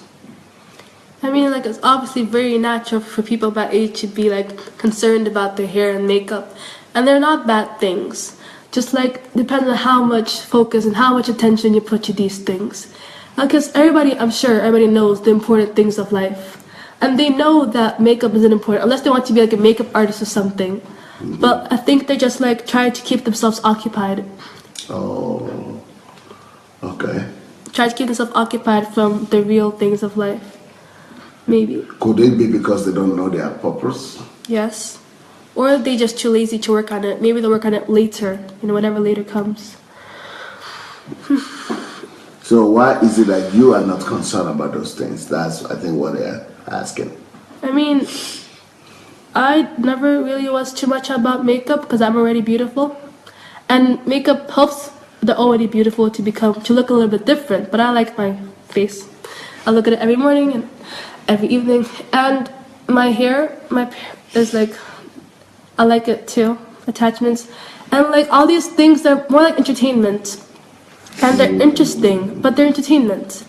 Speaker 2: I mean, like, it's obviously very natural for people that age to be, like, concerned about their hair and makeup. And they're not bad things. Just, like, depends on how much focus and how much attention you put to these things. Because I'm sure everybody knows the important things of life. And they know that makeup isn't important, unless they want to be, like, a makeup artist or something. Mm-hmm. But I think they're just, like, trying to keep themselves occupied.
Speaker 1: Oh, okay.
Speaker 2: Try to keep themselves occupied from the real things of life. Maybe.
Speaker 1: Could it be because they don't know their purpose?
Speaker 2: Yes. Or they just too lazy to work on it. Maybe they'll work on it later, whenever later comes.
Speaker 1: So why is it that you are not concerned about those things? That's, I think, what they're asking.
Speaker 2: I mean, I never really was too much about makeup because I'm already beautiful. And makeup helps the already beautiful to look a little bit different. But I like my face. I look at it every morning and every evening. And my hair is like, I like it too. Attachments. And like all these things, they're more like entertainment. And they're interesting, but they're entertainment.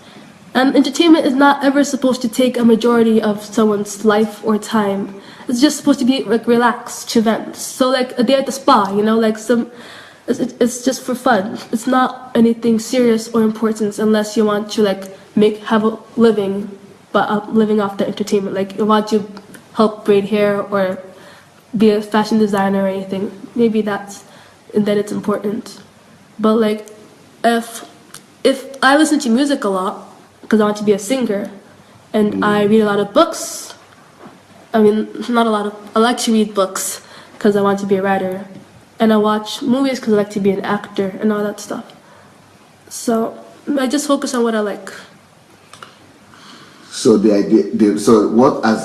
Speaker 2: And entertainment is not ever supposed to take a majority of someone's life or time. It's just supposed to be like relaxed events. So like a day at the spa, like it's just for fun. It's not anything serious or important unless you want to like have a living, but living off the entertainment. Like you want to help braid hair or be a fashion designer or anything. Maybe and then it's important. But like if I listen to music a lot because I want to be a singer, and I read a lot of books. I mean, not a lot of. I like to read books because I want to be a writer, and I watch movies because I like to be an actor and all that stuff. So I just focus on what I like.
Speaker 1: So the idea. So what I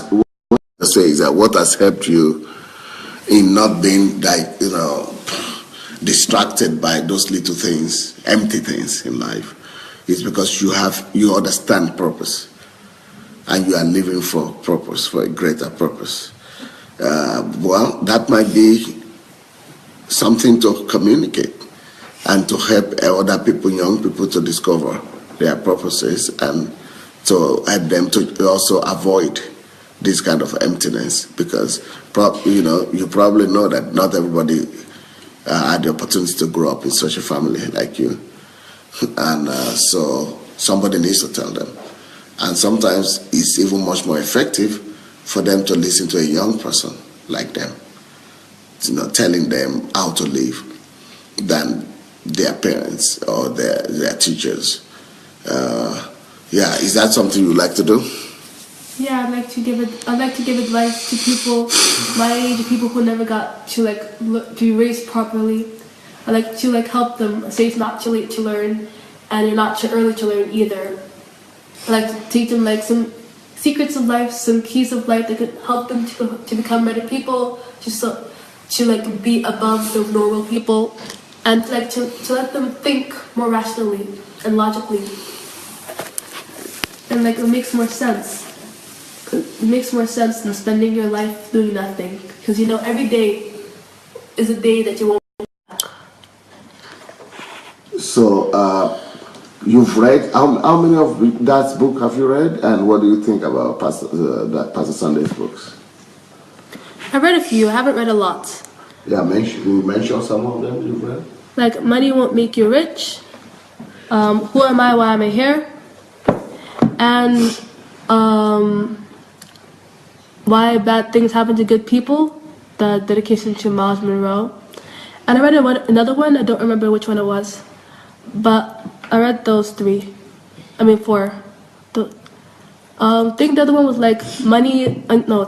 Speaker 1: say is that what has helped you in not being like distracted by those little things, empty things in life, is because you understand purpose, and you are living for purpose, for a greater purpose. Well, that might be something to communicate and to help other people, young people, to discover their purposes and to help them to also avoid this kind of emptiness, because you probably know that not everybody had the opportunity to grow up in such a family like you, and so somebody needs to tell them. And sometimes it's even much more effective for them to listen to a young person like them, telling them how to live, than their parents or their teachers. Is that something you like to do?
Speaker 2: Yeah, I'd like to give advice to people my age, people who never got to to be raised properly. I like to help them. Say it's not too late to learn, and you're not too early to learn either. I like to teach them some secrets of life, some keys of life that could help them to become better people, to be above the normal people, and to let them think more rationally and logically. And it makes more sense. It makes more sense than spending your life doing nothing, because every day is a day that you won't. So
Speaker 1: you've read how many of that book have you read, and what do you think about Pastor Sunday's books?
Speaker 2: I read a few. I haven't read a lot.
Speaker 1: Yeah, you mention some of them you've read.
Speaker 2: Like Money Won't Make You Rich. Who Am I? Why Am I Here? And Why Bad Things Happen to Good People, the dedication to Miles Monroe. And I read another one, I don't remember which one it was, but I read those 4. I think the other one was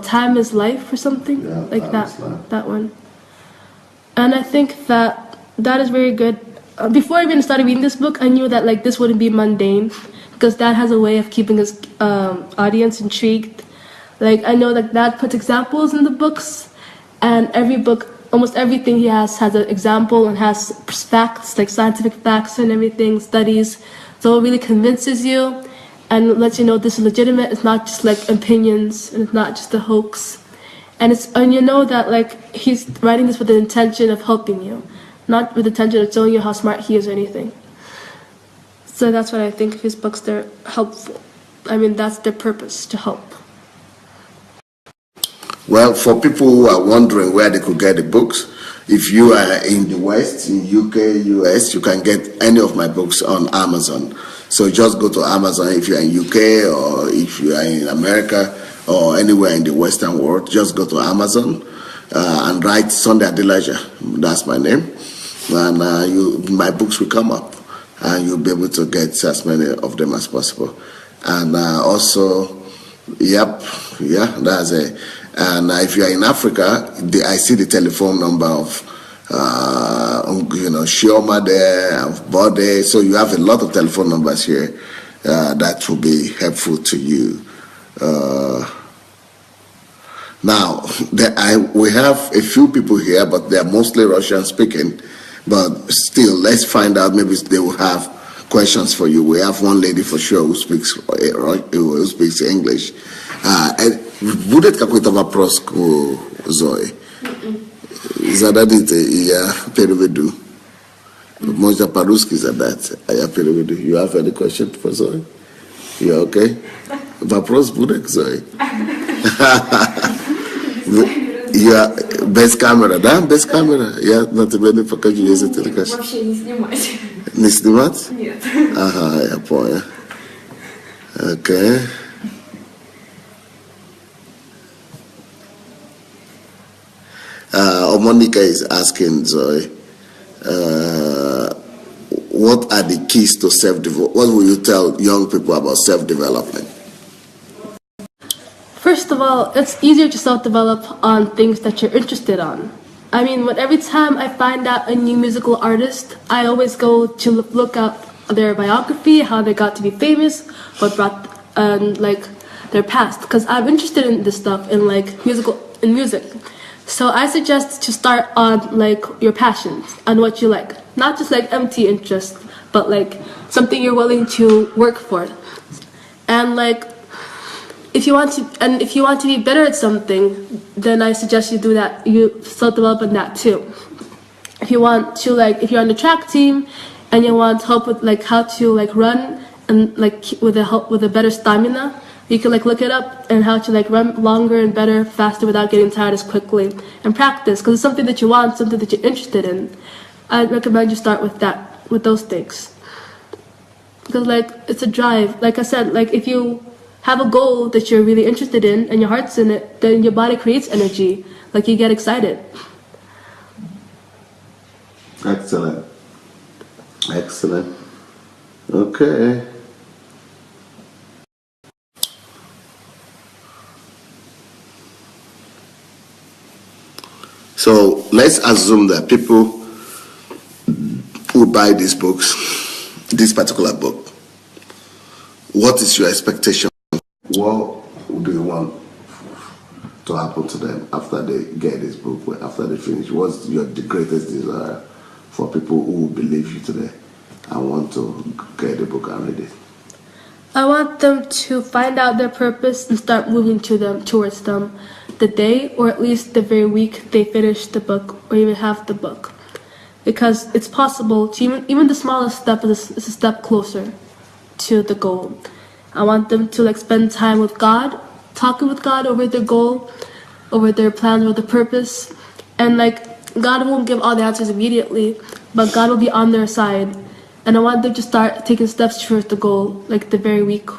Speaker 2: Time is Life or something, that one. And I think that is very good. Before I even started reading this book, I knew that this wouldn't be mundane, because Dad has a way of keeping his audience intrigued. I know that Dad puts examples in the books, and every book, almost everything he has an example and has facts, scientific facts and everything, studies. So it really convinces you and lets you know this is legitimate. It's not just opinions, and it's not just a hoax. and you know that like he's writing this with the intention of helping you, not with the intention of showing you how smart he is or anything. So that's what I think of his books. They're helpful. I mean, that's their purpose, to help.
Speaker 1: Well, for people who are wondering where they could get the books, if you are in the West, in UK, US, you can get any of my books on Amazon. So just go to Amazon if you're in UK or if you are in America or anywhere in the Western world. Just go to Amazon and write Sunday Adelaja. That's my name. And my books will come up and you'll be able to get as many of them as possible. And also, that's it. And if you are in Africa, I see the telephone number of Shioma there, of Bode. So you have a lot of telephone numbers here that will be helpful to you. Now, we have a few people here, but they are mostly Russian speaking. But still, let's find out. Maybe they will have questions for you. We have one lady for sure who speaks English. Будет какой-то вопрос к Зое? Зададите, и я переведу. Можно по-русски задать, а я переведу. You have any question for Zoe? You okay? Вопрос будет к Зое? Я без камеры, да? Без камеры. Я на тебе не покажу, если ты расскажешь.
Speaker 3: Вообще не снимать.
Speaker 1: Не снимать?
Speaker 3: Нет.
Speaker 1: Ага, я понял. Okay. Monica is asking Zoe, what are the keys to self-development? What will you tell young people about self-development?
Speaker 2: First of all, it's easier to self-develop on things that you're interested on. I mean, every time I find out a new musical artist, I always go to look up their biography, how they got to be famous, what brought their past, because I'm interested in this stuff in music. So I suggest to start on your passions and what you like, not just empty interest, but something you're willing to work for. And if you want to be better at something, then I suggest you do that. You self-develop in that too. If you want to if you're on the track team and you want help with how to run and with a better stamina, you can look it up and how to run longer and better, faster without getting tired as quickly, and practice because it's something that you want, something that you're interested in. I'd recommend you start with those things, because it's a drive. Like I said, if you have a goal that you're really interested in and your heart's in it, then your body creates energy. You get excited.
Speaker 1: Excellent. Okay. So let's assume that people who buy these books, this particular book, what is your expectation? What do you want to happen to them after they get this book, after they finish? What's the greatest desire for people who believe you today and want to get the book and read it?
Speaker 2: I want them to find out their purpose and start moving towards them the day, or at least the very week they finish the book or even half the book. Because it's possible to even the smallest step is a step closer to the goal. I want them to spend time with God, talking with God over their goal, over their plans, over the purpose. And God won't give all the answers immediately, but God will be on their side. And I want them to start taking steps towards the goal, the very week,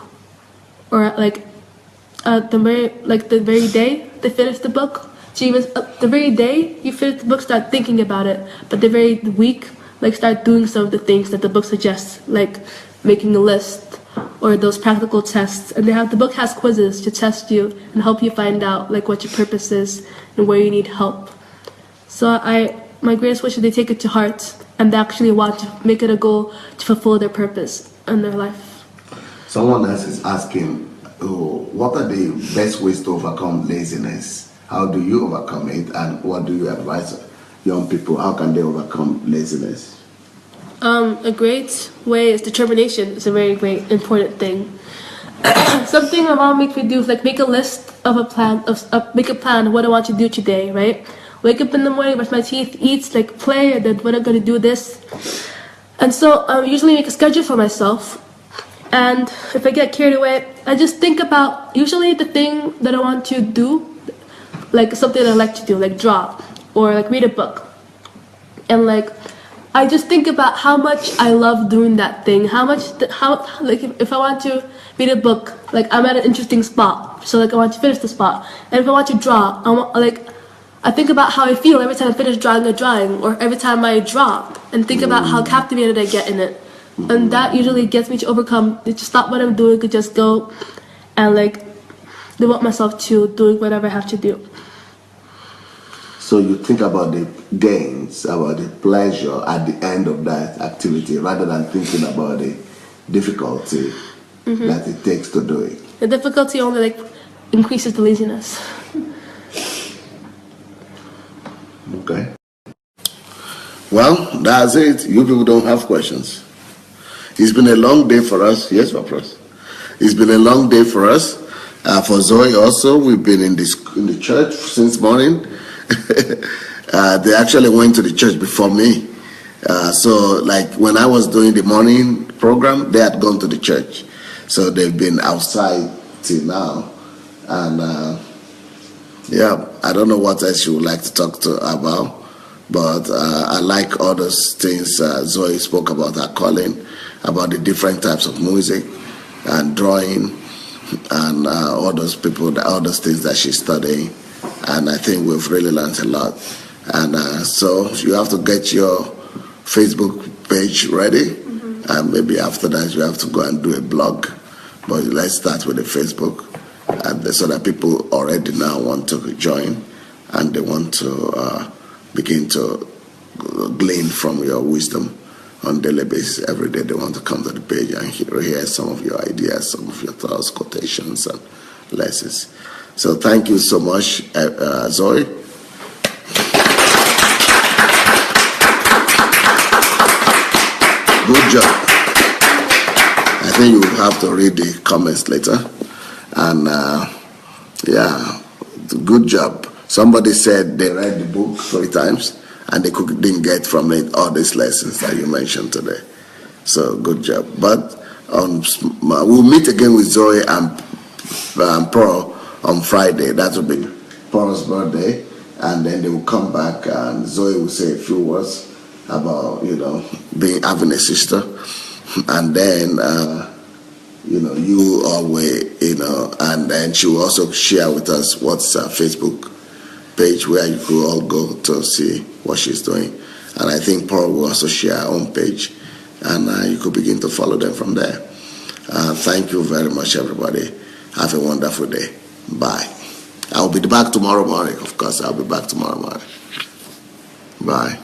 Speaker 2: or the very day they finish the book. So even the very day you finish the book, start thinking about it. But the very week, start doing some of the things that the book suggests, making a list or those practical tests. And the book has quizzes to test you and help you find out what your purpose is and where you need help. So my greatest wish is they take it to heart and they actually want to make it a goal to fulfill their purpose in their life.
Speaker 1: Someone else is asking, what are the best ways to overcome laziness? How do you overcome it, and what do you advise young people? How can they overcome laziness?
Speaker 2: A great way is determination. It's a very great, important thing. something my mom makes me do is like make a list of a plan make a plan of what I want to do today, right? Wake up in the morning, brush my teeth, eat, like play, and then when I'm gonna do this. And so I usually make a schedule for myself. And if I get carried away, I just think about usually the thing that I want to do, like something I like to do, like draw or like read a book. And like I just think about how much I love doing that thing. Like if I want to read a book, like I'm at an interesting spot, so like I want to finish the spot. And if I want to draw, I think about how I feel every time I finish drawing a drawing, or every time I draw, and think about how captivated I get in it. And that usually gets me to stop what I'm doing, to just go and like devote myself to doing whatever I have to do.
Speaker 1: So you think about the gains, about the pleasure at the end of that activity, rather than thinking about the difficulty that it takes to do it.
Speaker 2: The difficulty only like increases the laziness.
Speaker 1: Okay. Well, that's it. You people don't have questions. It's been a long day for us. Yes, Papa. It's been a long day for us. For Zoe also, we've been in the church since morning. They actually went to the church before me. So like when I was doing the morning program, they had gone to the church. So they've been outside till now. And yeah, I don't know what else you would like to talk about. But I like all those things Zoe spoke about, her calling, about the different types of music and drawing and all those things that she's studying. And I think we've really learned a lot. And so you have to get your Facebook page ready. And maybe after that you have to go and do a blog. But let's start with the Facebook. And so that people already now want to join and they want to begin to glean from your wisdom on a daily basis. Every day they want to come to the page and hear some of your ideas, some of your thoughts, quotations, and lessons. So thank you so much, Zoe. Good job. I think you will have to read the comments later. And yeah, good job. Somebody said they read the book 3 times and they didn't get from it all these lessons that you mentioned today. So good job. But we'll meet again with Zoe and Pearl on Friday. That will be Pearl's birthday. And then they will come back and Zoe will say a few words about, having a sister. And then, you always, and then she will also share with us what's her Facebook page where you could all go to see what she's doing. And I think Paul will also share her own page, and you could begin to follow them from there. Thank you very much, everybody. Have a wonderful day. Bye. I'll be back tomorrow morning. Of course, I'll be back tomorrow morning. Bye.